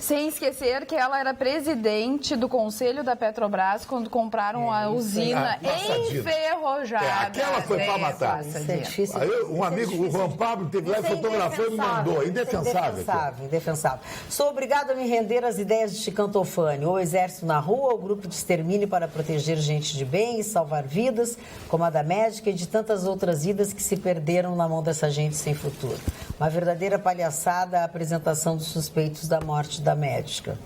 Sem esquecer que ela era presidente do conselho da Petrobras quando compraram a usina enferrujada. Aquela foi para matar. Isso é difícil. Aí, um amigo, o Juan Pablo, teve lá e fotografou e me mandou. Indefensável. Indefensável. Sou obrigado a me render às ideias de Chican Tofani. Ou exército na rua, ou grupo de extermínio para proteger gente de bem e salvar vidas, como a da médica e de tantas outras vidas que se perderam na mão dessa gente sem futuro. Uma verdadeira palhaçada a apresentação dos suspeitos da morte da médica.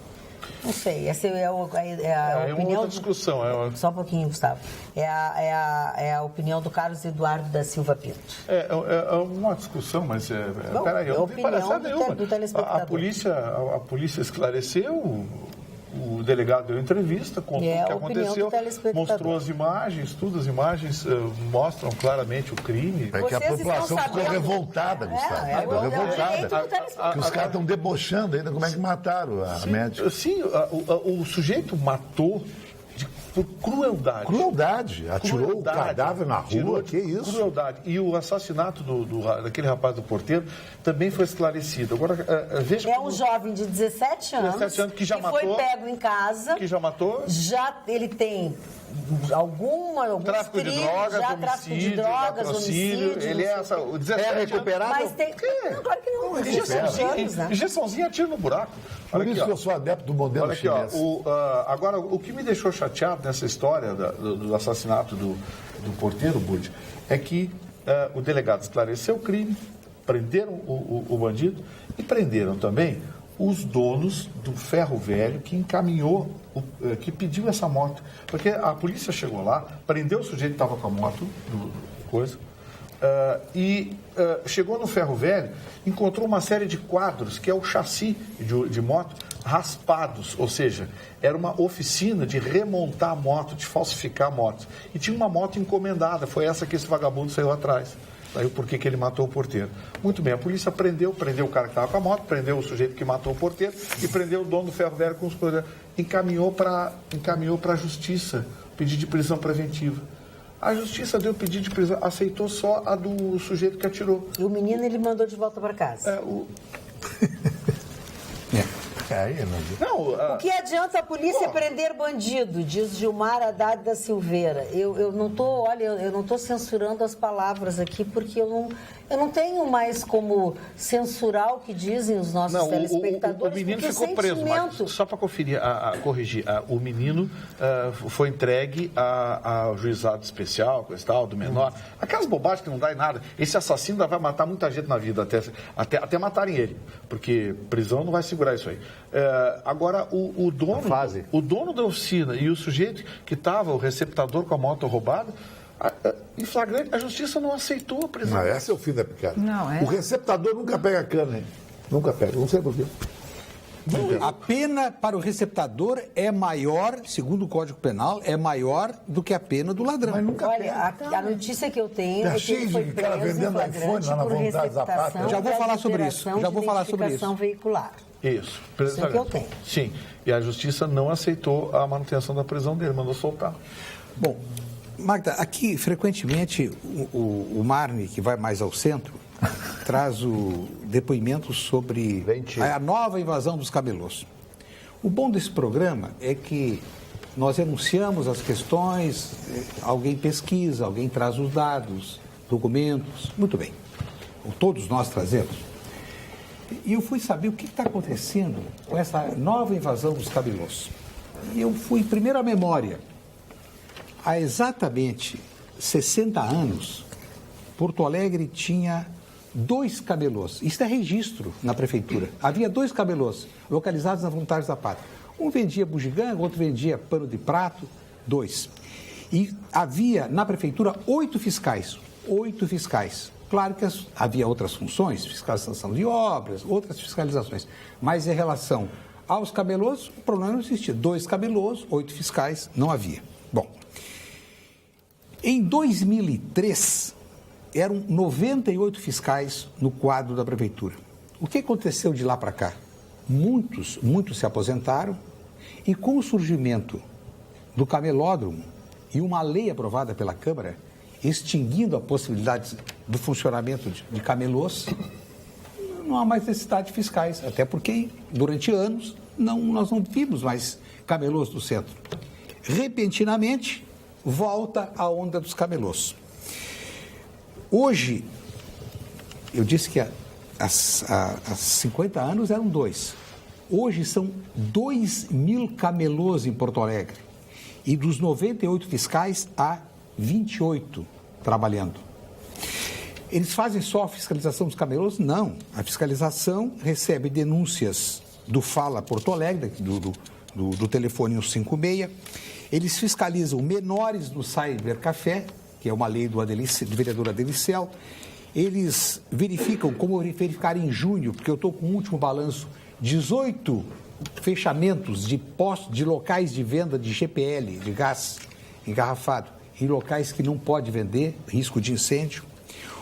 Não sei, essa é a opinião... uma outra discussão. Só um pouquinho, Gustavo. É a opinião do Carlos Eduardo da Silva Pinto. É uma discussão, mas... Peraí, eu não tenho palhaçada nenhuma. Do telespectador. A polícia esclareceu... O delegado deu entrevista, contou o que aconteceu, mostrou as imagens, as imagens mostram claramente o crime. É que a população ficou revoltada, Gustavo. Ficou revoltada. Que os caras estão debochando ainda como é que mataram a médica. Sim, o sujeito matou por crueldade. Crueldade. Atirou o cadáver na rua, que isso? Crueldade. E o assassinato daquele rapaz do porteiro também foi esclarecido. Agora, veja um jovem de 17 anos que já matou, foi pego em casa. Que já matou. Ele tem algum tráfico de drogas, homicídio. Ele é o 17 recuperado. Mas tem... Não, claro que não. Injeçãozinha atira no buraco. Por isso que eu sou adepto do modelo chinês. Agora, o que me deixou chateado nessa história do assassinato do porteiro, Budi, é que o delegado esclareceu o crime, prenderam o bandido e prenderam também os donos do ferro velho que encaminhou, que pediu essa moto. Porque a polícia chegou lá, prendeu o sujeito que estava com a moto, chegou no ferro velho, encontrou uma série de quadros, que é o chassi de moto, raspados, ou seja, era uma oficina de remontar a moto, de falsificar a moto. E tinha uma moto encomendada, foi essa que esse vagabundo saiu atrás. Daí o porquê que ele matou o porteiro. Muito bem, a polícia prendeu o cara que estava com a moto, prendeu o sujeito que matou o porteiro e prendeu o dono do ferro velho com os coisas. Encaminhou para a justiça pedido de prisão preventiva. A justiça deu pedido de prisão, aceitou só a do sujeito que atirou. E o menino ele mandou de volta para casa. O que adianta a polícia prender bandido, diz Gilmar Haddad da Silveira. Eu não estou censurando as palavras aqui, porque eu não tenho mais como censurar o que dizem os nossos telespectadores. O menino ficou preso, mas só para corrigir, o menino foi entregue ao juizado especial, coisa tal, do menor. Aquelas bobagens que não dá em nada. Esse assassino ainda vai matar muita gente na vida, até matarem ele, porque prisão não vai segurar isso aí. Agora, o dono da oficina e o sujeito que estava, o receptador com a moto roubada, em flagrante, a justiça não aceitou a prisão. Não, esse é o fim da picada. Não, O receptador nunca pega cana, hein? Nunca pega, não sei por quê. A pena para o receptador é maior, segundo o Código Penal, é maior do que a pena do ladrão. Mas nunca a notícia que eu tenho é que ele foi preso vendendo iPhone lá na vontade da pátria. Já vou falar sobre isso. Veicular. Isso. Isso é o que eu tenho. Sim. E a justiça não aceitou a manutenção da prisão dele, mandou soltar. Bom, Magda, aqui frequentemente o Marne, que vai mais ao centro, traz o depoimento sobre a nova invasão dos camelôs. O bom desse programa é que nós enunciamos as questões, alguém pesquisa, alguém traz os dados, documentos, muito bem. Todos nós trazemos. E eu fui saber o que está acontecendo com essa nova invasão dos camelôs. E eu fui primeiro à memória. Há exatamente 60 anos, Porto Alegre tinha 2 camelôs. Isso é registro na prefeitura. Havia 2 camelôs localizados na Voluntários da Pátria. Um vendia bugiganga, outro vendia pano de prato, 2. E havia na prefeitura 8 fiscais. 8 fiscais. Claro que havia outras funções, fiscalização de obras, outras fiscalizações. Mas em relação aos camelôs, o problema não existia. 2 camelôs, 8 fiscais, não havia. Bom, em 2003, eram 98 fiscais no quadro da prefeitura. O que aconteceu de lá para cá? Muitos se aposentaram e com o surgimento do camelódromo e uma lei aprovada pela Câmara, extinguindo a possibilidade do funcionamento de camelôs, não há mais necessidade de fiscais, até porque durante anos nós não vimos mais camelôs no centro. Repentinamente, volta a onda dos camelôs. Hoje, eu disse que há 50 anos eram 2. Hoje são 2.000 camelôs em Porto Alegre. E dos 98 fiscais, há 28 trabalhando. Eles fazem só a fiscalização dos camelôs? Não. A fiscalização recebe denúncias do Fala Porto Alegre, do telefone 156. Eles fiscalizam menores do Cybercafé, que é uma lei do vereador Adelicel. Eles verificam, como verificaram em junho, porque eu estou com o último balanço, 18 fechamentos de postos, de locais de venda de GPL, de gás engarrafado, em locais que não pode vender, risco de incêndio.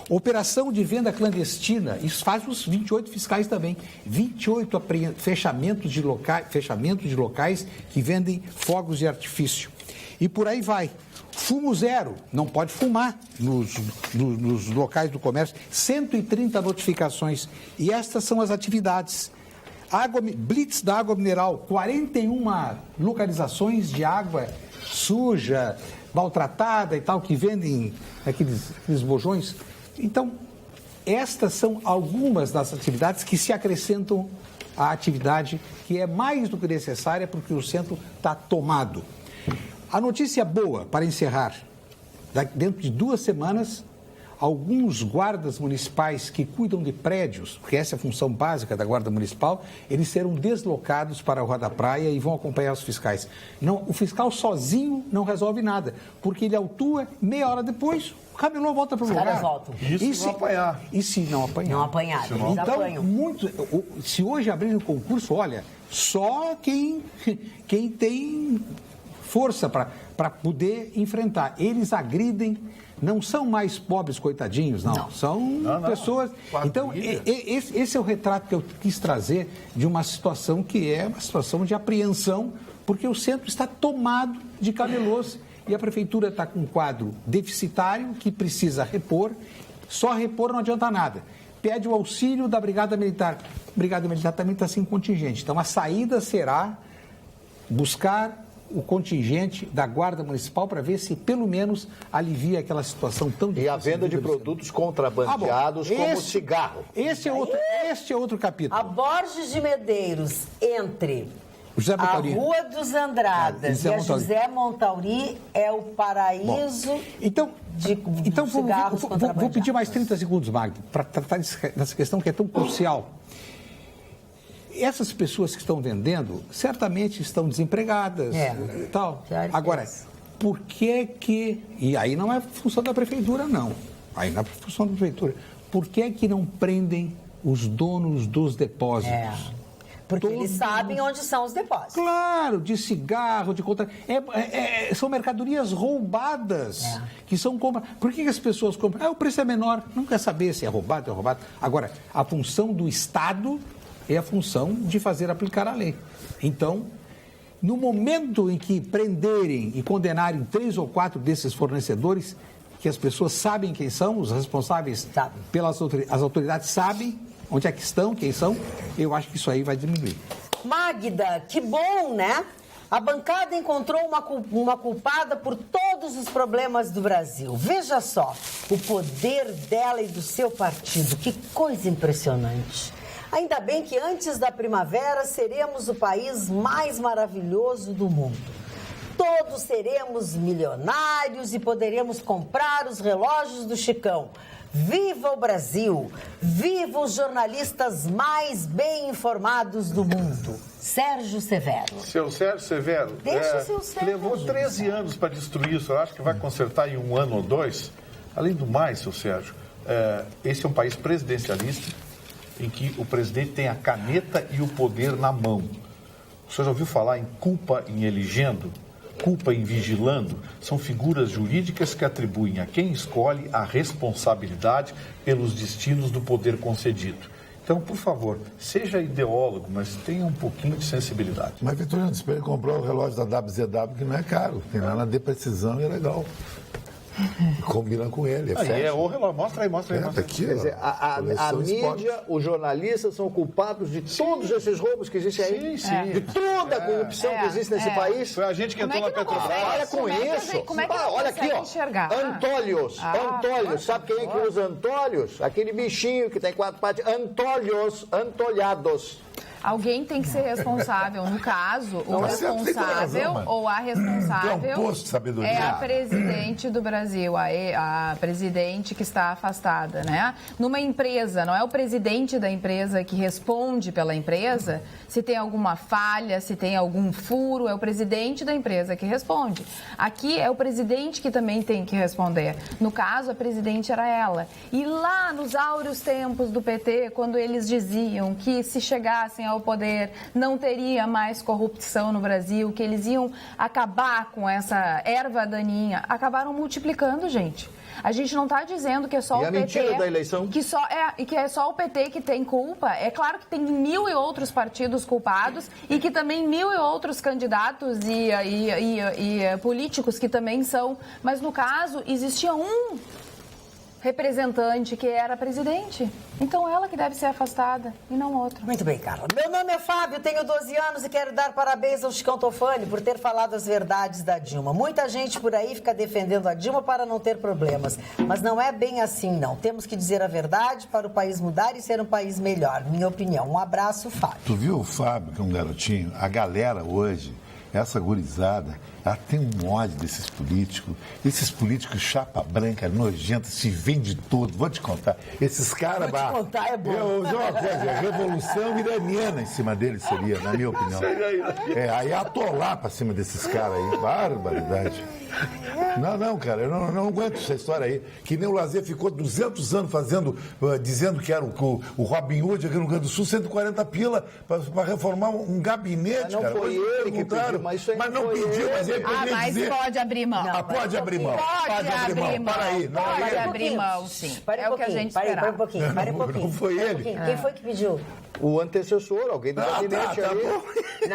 Operação de venda clandestina, isso faz os 28 fiscais também. 28 fechamentos de locais que vendem fogos de artifício. E por aí vai. Fumo zero, não pode fumar nos locais do comércio. 130 notificações. E estas são as atividades. Blitz da água mineral, 41 localizações de água suja, maltratada e tal, que vendem aqueles bojões. Então, estas são algumas das atividades que se acrescentam à atividade que é mais do que necessária porque o centro está tomado. A notícia boa, para encerrar, dentro de 2 semanas, alguns guardas municipais que cuidam de prédios, porque essa é a função básica da Guarda Municipal, eles serão deslocados para a Rua da Praia e vão acompanhar os fiscais. Não, o fiscal sozinho não resolve nada, porque ele autua, meia hora depois, o camelô volta para o lugar. Os caras voltam. E se não apanhar? E se não apanhar? Não apanhar, eles então, apanham. Se hoje abrir um concurso, olha, só quem tem força para poder enfrentar. Eles agridem, não são mais pobres coitadinhos, não. São pessoas... Então, esse é o retrato que eu quis trazer de uma situação que é uma situação de apreensão, porque o centro está tomado de camelôs e a prefeitura está com um quadro deficitário que precisa repor. Só repor não adianta nada. Pede o auxílio da Brigada Militar. A Brigada Militar também está sem contingente. Então, a saída será buscar o contingente da Guarda Municipal para ver se, pelo menos, alivia aquela situação tão difícil. E a venda de produtos contrabandeados como cigarro. Este é outro capítulo. A Borges de Medeiros, entre a Montauri. Rua dos Andradas e a José Montauri, é o paraíso de cigarros contrabandeados. Vou pedir mais 30 segundos, Magda, para tratar dessa questão que é tão crucial. Essas pessoas que estão vendendo, certamente estão desempregadas e tal. Agora, por que... E aí não é função da prefeitura, não. Aí não é função da prefeitura. Por que não prendem os donos dos depósitos? Porque eles sabem onde são os depósitos. Claro, de cigarro, de contra... são mercadorias roubadas que são compradas. Por que as pessoas compram? O preço é menor. Não quer saber se é roubado ou é roubado. Agora, a função do Estado é a função de fazer aplicar a lei. Então, no momento em que prenderem e condenarem 3 ou 4 desses fornecedores, que as pessoas sabem quem são, os responsáveis as autoridades sabem onde é que estão, quem são, eu acho que isso aí vai diminuir. Magda, que bom, né? A bancada encontrou uma culpada por todos os problemas do Brasil. Veja só, o poder dela e do seu partido. Que coisa impressionante. Ainda bem que antes da primavera seremos o país mais maravilhoso do mundo. Todos seremos milionários e poderemos comprar os relógios do Chicão. Viva o Brasil! Viva os jornalistas mais bem informados do mundo! Sérgio Severo. Seu Sérgio Severo, Deixa o seu Sérgio. Levou 13 anos para destruir isso. Eu acho que vai consertar em 1 ano ou 2. Além do mais, seu Sérgio, esse é um país presidencialista, em que o presidente tem a caneta e o poder na mão. O senhor já ouviu falar em culpa em elegendo? Culpa em vigilando? São figuras jurídicas que atribuem a quem escolhe a responsabilidade pelos destinos do poder concedido. Então, por favor, seja ideólogo, mas tenha um pouquinho de sensibilidade. Mas, Vitorino, se ele comprou o relógio da WZW, que não é caro, tem lá na De Precisão e é legal. Combina com ele, Mostra aí. Tá aqui, quer dizer, a mídia, os jornalistas são culpados de todos esses roubos que existem aí. Sim. De toda a corrupção que existe nesse país. Foi a gente que entrou na Petrobras. Olha com isso. Olha aqui, ó. Antólios. Sabe quem é que usa Antólios? Aquele bichinho que tem 4 patas. Antolhados. Alguém tem que ser responsável. No caso, o responsável ou a responsável é a presidente do Brasil, a presidente que está afastada, né? Numa empresa, não é o presidente da empresa que responde pela empresa se tem alguma falha, se tem algum furo, é o presidente da empresa que responde. Aqui é o presidente que também tem que responder. No caso, a presidente era ela. E lá nos áureos tempos do PT, quando eles diziam que se chegassem ao poder não teria mais corrupção no Brasil, que eles iam acabar com essa erva daninha, acabaram multiplicando, gente. A gente não está dizendo que é só o PT... E a mentira da eleição? Que é só o PT que tem culpa. É claro que tem 1000 e outros partidos culpados e que também 1000 e outros candidatos e políticos que também são. Mas, no caso, existia um representante que era presidente. Então, ela que deve ser afastada e não outro. Muito bem, Carla. Meu nome é Fábio, tenho 12 anos e quero dar parabéns ao Chicão Tofani por ter falado as verdades da Dilma. Muita gente por aí fica defendendo a Dilma para não ter problemas, mas não é bem assim, não. Temos que dizer a verdade para o país mudar e ser um país melhor. Minha opinião. Um abraço, Fábio. Tu viu o Fábio, que é um garotinho? A galera hoje, essa gurizada, ela tem um ódio desses políticos. Esses políticos chapa branca, nojenta, se vende todo. Vou te contar. Esses caras... Vou te contar, é bom. Eu vou dizer uma coisa, a revolução iraniana em cima deles seria, na minha opinião. Aí atolar pra cima desses caras aí. Barbaridade. Não, cara, eu não aguento essa história aí. Que nem o Lazer ficou 200 anos dizendo que era o Robin Hood aqui no Rio Grande do Sul, 140 pila para reformar um gabinete, mas não cara. Foi ele que pediu, mas não pediu, mas ele poderia mas dizer... pode abrir mão. Pode abrir mão. Pode abrir mão. Para aí. Pode abrir mão, sim. É o que a gente esperava. Para um pouquinho. Não foi ele. Quem foi que pediu? O antecessor, alguém do gabinete aí.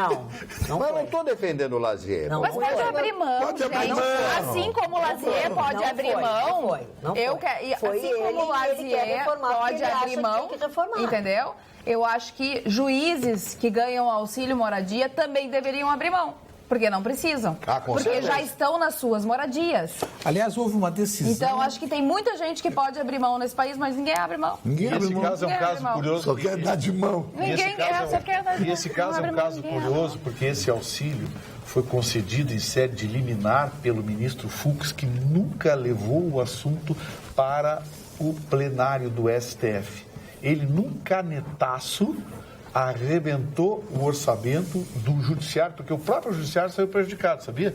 Não mas não estou defendendo o Lazer. Mas pode abrir mão, gente. Assim como o Lazer pode abrir mão, assim como o Lazer pode abrir mão, entendeu? Eu acho que juízes que ganham auxílio moradia também deveriam abrir mão. Porque não precisam. Porque certeza. Já estão nas suas moradias. Aliás, houve uma decisão... Então, acho que tem muita gente que pode abrir mão nesse país, mas ninguém abre mão. Esse caso é um caso curioso. Só quer dar de mão. Ninguém só quer dar de mão. E esse caso é um caso curioso, porque esse auxílio foi concedido em sede de liminar pelo ministro Fux, que nunca levou o assunto para o plenário do STF. Ele, num canetaço, arrebentou o orçamento do judiciário, porque o próprio judiciário saiu prejudicado, sabia?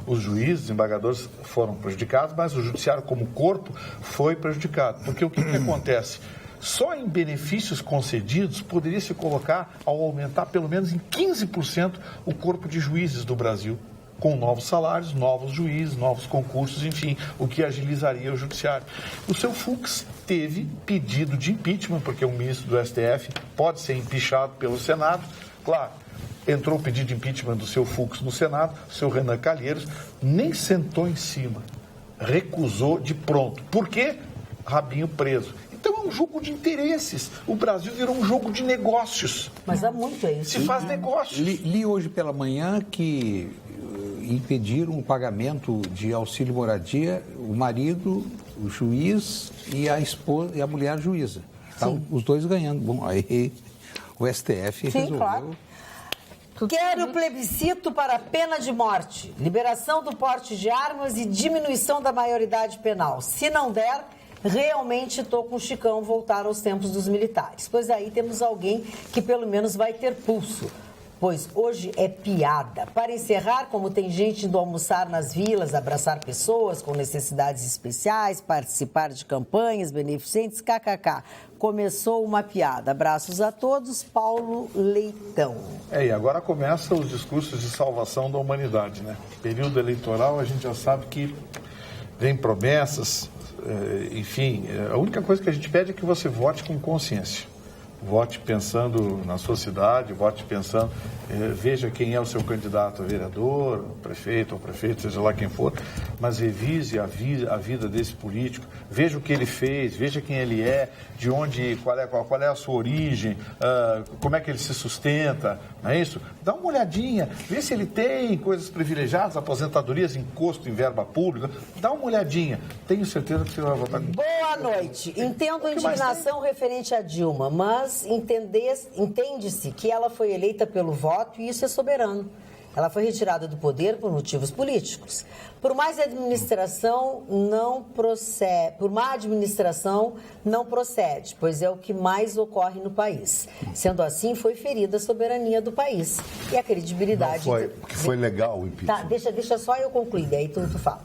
Os juízes, os desembargadores foram prejudicados, mas o judiciário como corpo foi prejudicado. Porque o que acontece? Só em benefícios concedidos poderia se colocar, ao aumentar pelo menos em 15% o corpo de juízes do Brasil, com novos salários, novos juízes, novos concursos, enfim, o que agilizaria o judiciário. O seu Fux teve pedido de impeachment, porque um ministro do STF pode ser impeachado pelo Senado. Claro, entrou o pedido de impeachment do seu Fux no Senado, o seu Renan Calheiros nem sentou em cima, recusou de pronto. Por quê? Rabinho preso. Então é um jogo de interesses. O Brasil virou um jogo de negócios. Mas há muito isso. Se faz negócios. Li hoje pela manhã que impediram o pagamento de auxílio moradia o marido, o juiz e a esposa e a mulher juíza. Estavam os dois ganhando. Bom, aí o STF resolveu. Claro. Quero plebiscito para a pena de morte, liberação do porte de armas e diminuição da maioridade penal. Se não der, realmente estou com o Chicão voltar aos tempos dos militares. Pois aí temos alguém que pelo menos vai ter pulso. Pois hoje é piada. Para encerrar, como tem gente indo almoçar nas vilas, abraçar pessoas com necessidades especiais, participar de campanhas beneficentes, kkk. Começou uma piada. Abraços a todos, Paulo Leitão. E agora começam os discursos de salvação da humanidade, né? Período eleitoral, a gente já sabe que vem promessas, enfim, a única coisa que a gente pede é que você vote com consciência. Vote pensando na sua cidade, vote pensando, veja quem é o seu candidato a vereador, prefeito ou prefeito, seja lá quem for, mas revise a vida desse político, veja o que ele fez, veja quem ele é, de onde, qual é a sua origem, como é que ele se sustenta, não é isso? Dá uma olhadinha, vê se ele tem coisas privilegiadas, aposentadorias, encosto em verba pública, dá uma olhadinha. Tenho certeza que você vai votar com... Boa noite. Entendo a indignação referente a Dilma, mas entende-se que ela foi eleita pelo voto e isso é soberano. Ela foi retirada do poder por motivos políticos. Por má administração não procede, pois é o que mais ocorre no país. Sendo assim, foi ferida a soberania do país e a credibilidade... Não foi, porque foi legal o impeachment. Tá, deixa só eu concluir, daí tu fala.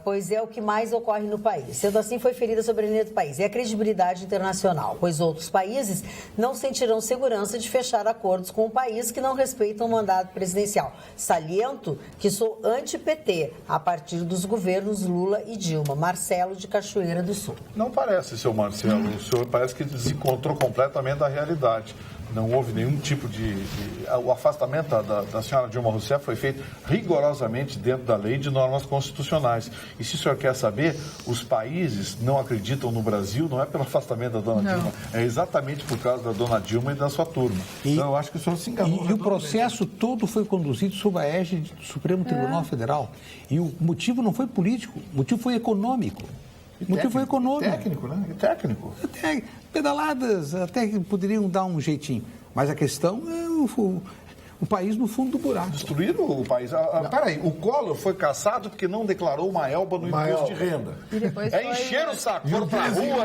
Pois é o que mais ocorre no país. Sendo assim, foi ferida a soberania do país e a credibilidade internacional, pois outros países não sentirão segurança de fechar acordos com um país que não respeitam o mandato presidencial. Saliento que sou anti-PT, a partir dos governos Lula e Dilma. Marcelo de Cachoeira do Sul. Não parece, seu Marcelo. O senhor parece que desencontrou completamente da realidade. Não houve nenhum tipo o afastamento da senhora Dilma Rousseff foi feito rigorosamente dentro da lei de normas constitucionais. E se o senhor quer saber, os países não acreditam no Brasil, não é pelo afastamento da dona Dilma, é exatamente por causa da dona Dilma e da sua turma. Então eu acho que o senhor se enganou. E o processo todo foi conduzido sob a égide do Supremo Tribunal Federal. E o motivo não foi político, o motivo foi econômico. O motivo foi econômico. Técnico, né? E técnico. Até pedaladas, até que poderiam dar um jeitinho. Mas a questão é o país no fundo do buraco. Destruíram o país. Peraí, o Collor foi caçado porque não declarou uma elba no imposto de renda. Encher o saco, foram pra rua,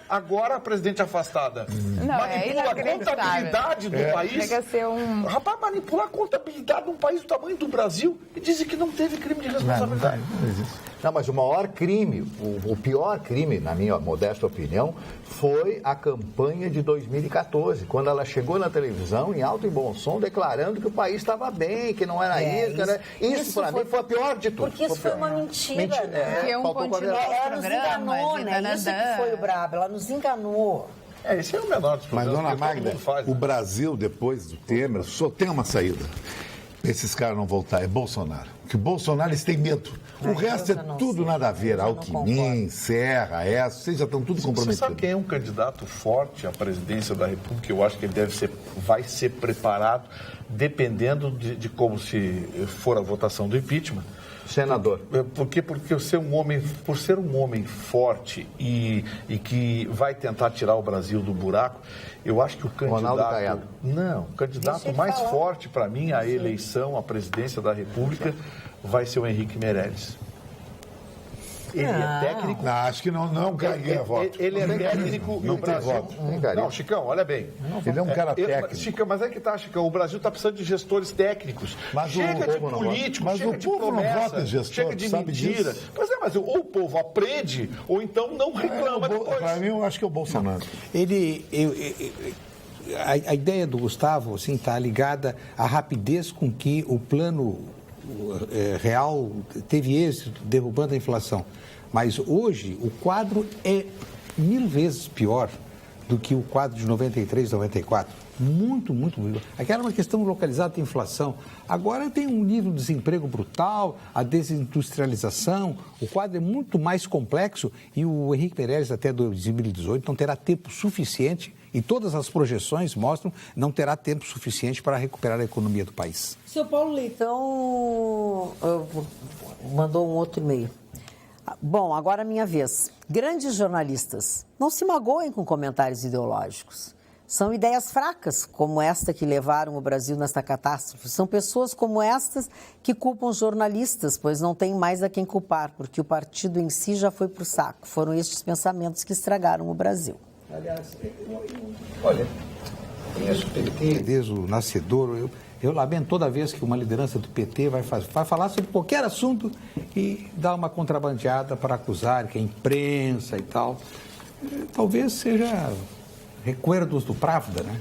Agora a presidente afastada. Manipula a contabilidade do país. Chega a ser Rapaz, manipular a contabilidade de um país do tamanho do Brasil e dizem que não teve crime de responsabilidade. Não, mas o maior crime, o pior crime, na minha modesta opinião, foi a campanha de 2014, quando ela chegou na televisão, em alto e bom som, declarando que o país estava bem, que não era isso. Isso para mim foi a pior de tudo. Porque isso foi uma mentira. Ela nos enganou, né? Isso que foi o brabo, ela nos enganou. Esse é o menor dos problemas. Mas, dona Magda, o Brasil, depois do Temer, só tem uma saída. Esses caras não voltar, é Bolsonaro. Porque Bolsonaro, eles têm medo. O resto é tudo nada a ver. Alckmin, Serra, vocês já estão tudo comprometidos. Você sabe quem é um candidato forte à presidência da República? Eu acho que ele vai ser preparado, dependendo de como se for a votação do impeachment. Senador. Porque por ser um homem forte e que vai tentar tirar o Brasil do buraco, eu acho que o candidato mais forte para mim à eleição, à presidência da República, vai ser o Henrique Meirelles. Ele é técnico. Não, acho que não ganha voto. Ele é técnico no Brasil. Não, Chicão, olha bem. Ele é um cara técnico. Chicão, mas é que tá, Chicão. O Brasil está precisando de gestores técnicos. Chega de políticos, mas chega o de povo promessa, não vota em gestor, chega de mentira. Pois é, mas ou o povo aprende, ou então não reclama depois. Para mim, eu acho que é o Bolsonaro. A ideia do Gustavo está ligada à rapidez com que o plano real teve êxito, derrubando a inflação. Mas hoje o quadro é 1000 vezes pior do que o quadro de 93, 94. Muito, muito. Aquela é uma questão localizada da inflação. Agora tem um nível de desemprego brutal, a desindustrialização, o quadro é muito mais complexo e o Henrique Meirelles até 2018 não terá tempo suficiente, e todas as projeções mostram, não terá tempo suficiente para recuperar a economia do país. Seu Paulo Leitão mandou um outro e-mail. Bom, agora é minha vez. Grandes jornalistas, não se magoem com comentários ideológicos. São ideias fracas, como esta que levaram o Brasil nesta catástrofe. São pessoas como estas que culpam jornalistas, pois não tem mais a quem culpar, porque o partido em si já foi para o saco. Foram estes pensamentos que estragaram o Brasil. Aliás, olha, conheço o PT desde o nascedor. Eu lamento toda vez que uma liderança do PT vai falar sobre qualquer assunto e dá uma contrabandeada para acusar que é imprensa e tal. Talvez seja Recuerdos do Pravda, né?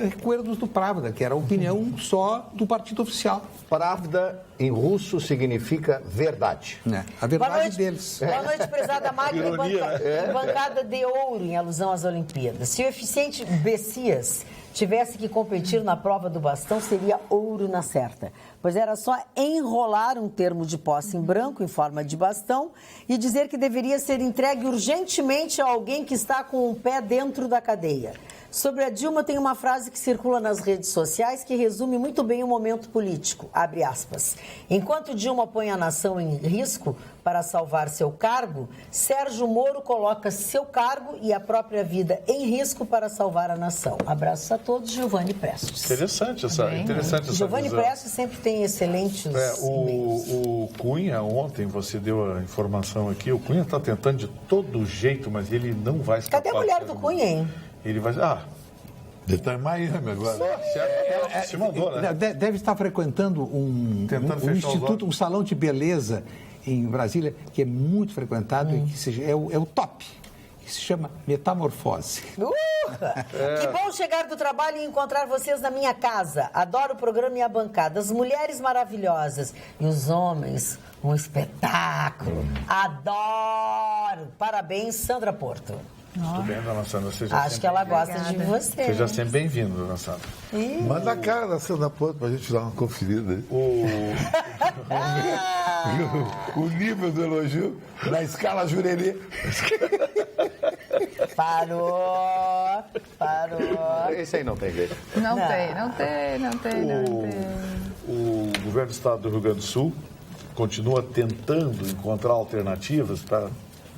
Recuerdos do Pravda, que era a opinião só do partido oficial. Pravda, em russo, significa verdade. A verdade deles. Boa noite, prezada Magda e bancada de ouro, em alusão às Olimpíadas. Se o eficiente Bessias tivesse que competir na prova do bastão, seria ouro na certa, pois era só enrolar um termo de posse em branco em forma de bastão e dizer que deveria ser entregue urgentemente a alguém que está com o pé dentro da cadeia. Sobre a Dilma, tem uma frase que circula nas redes sociais que resume muito bem o momento político. Abre aspas. Enquanto Dilma põe a nação em risco para salvar seu cargo, Sérgio Moro coloca seu cargo e a própria vida em risco para salvar a nação. Abraços a todos, Giovanni Prestes. Interessante essa Giovanni visão. Prestes sempre tem excelentes o Cunha, ontem você deu a informação aqui, o Cunha está tentando de todo jeito, mas ele não vai escapar. Cadê a mulher do Cunha, hein? Ele vai... Ele está em Miami agora. Se mandou, né? Deve estar frequentando um instituto, um salão de beleza em Brasília, que é muito frequentado e que é o top, que se chama Metamorfose. Que bom chegar do trabalho e encontrar vocês na minha casa. Adoro o programa e a bancada. As mulheres maravilhosas e os homens, um espetáculo. Adoro. Parabéns, Sandra Porto. Tudo bem, dona Sandra. Acho que ela gosta de você. Seja sempre bem-vindo, dona Sandra. Manda a cara da Sandra Porto pra gente dar uma conferida. O nível do elogio na escala Jurerê. Parou. Esse aí não tem jeito. Não tem. O governo do estado do Rio Grande do Sul continua tentando encontrar alternativas para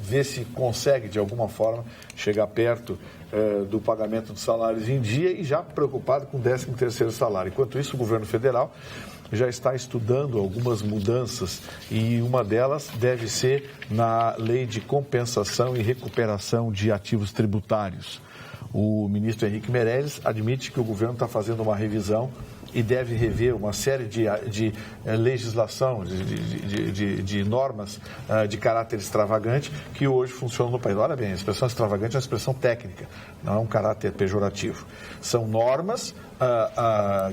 ver se consegue, de alguma forma, chegar perto do pagamento dos salários em dia e já preocupado com o 13º salário. Enquanto isso, o governo federal já está estudando algumas mudanças e uma delas deve ser na lei de compensação e recuperação de ativos tributários. O ministro Henrique Meirelles admite que o governo está fazendo uma revisão e deve rever uma série de legislação, de normas de caráter extravagante que hoje funcionam no país. Olha bem, a expressão extravagante é uma expressão técnica, não é um caráter pejorativo. São normas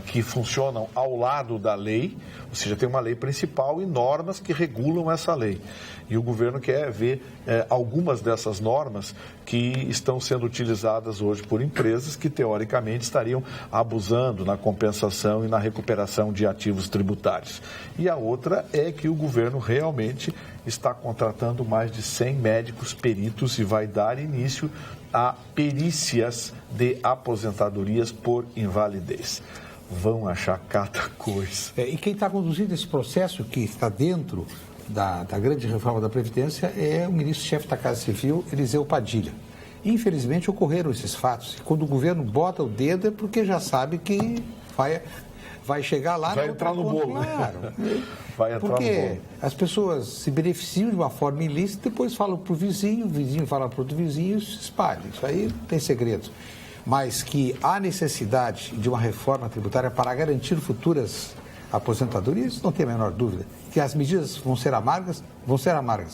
que funcionam ao lado da lei, ou seja, tem uma lei principal e normas que regulam essa lei. E o governo quer ver algumas dessas normas que estão sendo utilizadas hoje por empresas que, teoricamente, estariam abusando na compensação e na recuperação de ativos tributários. E a outra é que o governo realmente está contratando mais de 100 médicos peritos e vai dar início a perícias de aposentadorias por invalidez. Vão achar cada coisa. E quem está conduzindo esse processo, que está dentro da grande reforma da Previdência, é o ministro-chefe da Casa Civil, Eliseu Padilha. Infelizmente, ocorreram esses fatos. E quando o governo bota o dedo é porque já sabe que vai chegar lá... Vai entrar no bolo. Claro. Vai entrar porque no bolo. as pessoas se beneficiam de uma forma ilícita, depois falam para o vizinho fala para outro vizinho e se espalha. Isso aí não tem segredo. Mas que há necessidade de uma reforma tributária para garantir futuras aposentadorias, não tem a menor dúvida. Que as medidas vão ser amargas,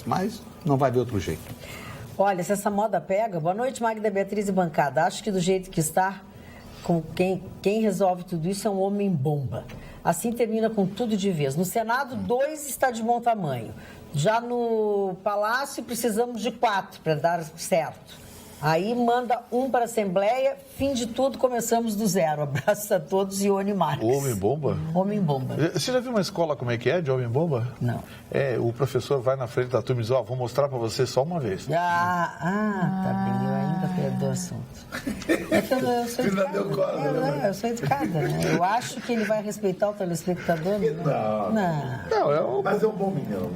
mas não vai haver outro jeito. Olha, se essa moda pega... Boa noite, Magda, Beatriz e bancada. Acho que do jeito que está, com quem resolve tudo isso é um homem-bomba. Assim termina com tudo de vez. No Senado, 2 está de bom tamanho. Já no Palácio, precisamos de 4 para dar certo. Aí manda 1 para a Assembleia, fim de tudo, começamos do zero. Abraço a todos e Ione Marques. Homem-bomba? Homem-bomba. Você já viu uma escola como é que é de homem-bomba? Não. O professor vai na frente da turma e diz, vou mostrar para você só uma vez. Tá bem, eu ainda perdi o assunto. É que eu sou educada. Eu sou educada, né? Eu acho que ele vai respeitar o telespectador. Não. Mas é um bom menino.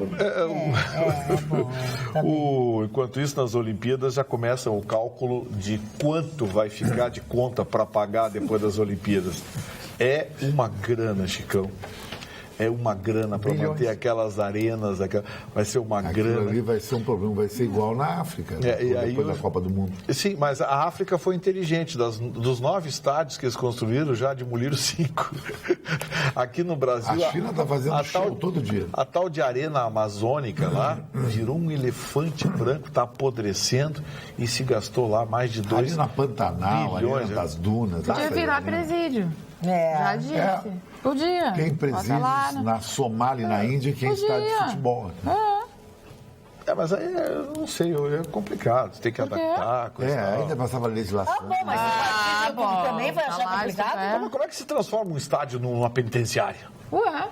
Tá bem. Enquanto isso, nas Olimpíadas já começa o cálculo de quanto vai ficar de conta para pagar depois das Olimpíadas. É uma grana, Chicão. É uma grana para manter aquelas arenas, vai ser uma grana. Ali vai ser um problema, vai ser igual na África, depois da Copa do Mundo. Sim, mas a África foi inteligente. Dos 9 estádios que eles construíram, já demoliram 5. Aqui no Brasil... A China está fazendo show todo dia. A tal de arena amazônica lá virou um elefante branco, está apodrecendo e se gastou lá mais de 2 bilhões. Ali na Pantanal, ali das dunas. Podia virar presídio. Já disse. Podia. Quem preside na Somália e na Índia, quem está de futebol. Mas aí, eu não sei, é complicado, você tem que adaptar. Ainda passava legislação. Bom, mas o partido também vai achar complicado? Mas como é que se transforma um estádio numa penitenciária? Ué?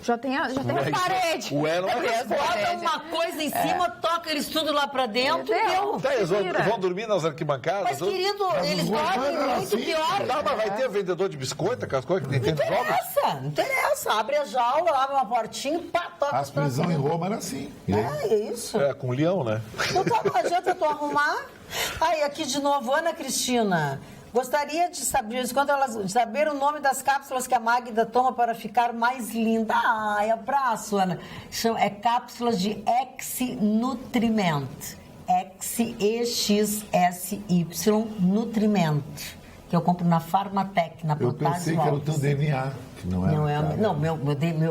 Já tem a parede. Ué, não é bota uma coisa em cima, toca eles tudo lá pra dentro, deu. Eles vão dormir nas arquibancadas? Mas, querido, eles dormem muito pior. Tá, mas vai ter vendedor de biscoito, aquelas coisas que tem dentro de jogos? Não interessa. Abre a jaula, abre uma portinha, pá, toca As prisões em Roma era assim. É isso. Com um leão, né? Então não adianta tu arrumar. Aí, aqui de novo, Ana Cristina. Gostaria de saber o nome das cápsulas que a Magda toma para ficar mais linda. Ai, abraço, Ana. É cápsulas de X-Nutriment. X-E-X-S-Y Nutriment. Que eu compro na Farmatec, na Eu pensei que era o teu DNA, que não era. Não, meu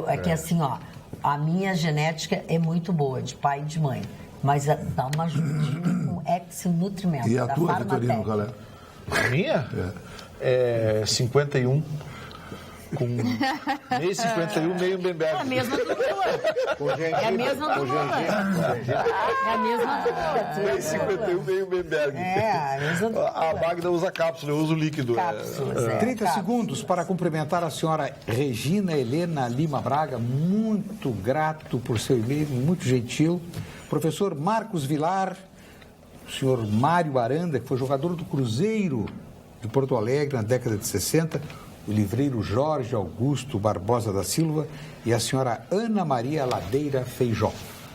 é que assim, ó, a minha genética é muito boa, de pai e de mãe. Mas dá uma ajudinha com X-Nutriment. E a da tua, Farmatec. Vitorino, qual é? A minha? É 51. Com meio 51, meio Bemberg. É a mesma do Lula. É a mesma do Lula. É a mesma do Lula. Meio 51, meio Bemberg. É, a mesma do Lula. A Magda usa cápsula, eu uso líquido. Cápsulas, 30 segundos para cumprimentar a senhora Regina Helena Lima Braga, muito grato por seu e-mail, muito gentil. Professor Marcos Vilar, o senhor Mário Aranda, que foi jogador do Cruzeiro de Porto Alegre na década de 60, o livreiro Jorge Augusto Barbosa da Silva e a senhora Ana Maria Ladeira Feijó.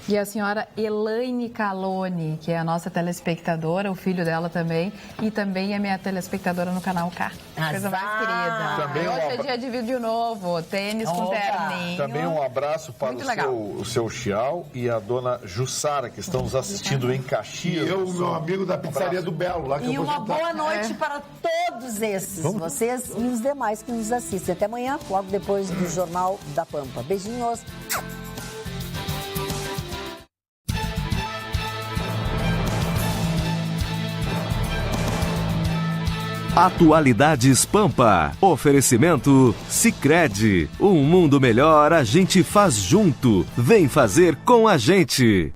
E a senhora Elaine Calone, que é a nossa telespectadora, o filho dela também, e também é minha telespectadora no canal K. Coisa mais querida. Também hoje é dia de vídeo novo, tênis com terninho. Também um abraço para o seu Chial e a dona Jussara, que estão nos assistindo em Caxias. E eu, meu amigo da pizzaria do Belo, lá que E eu vou uma jantar. boa noite para todos esses, vocês e os demais que nos assistem. Até amanhã, logo depois do Jornal da Pampa. Beijinhos. Atualidades Pampa. Oferecimento Sicredi. Um mundo melhor a gente faz junto. Vem fazer com a gente.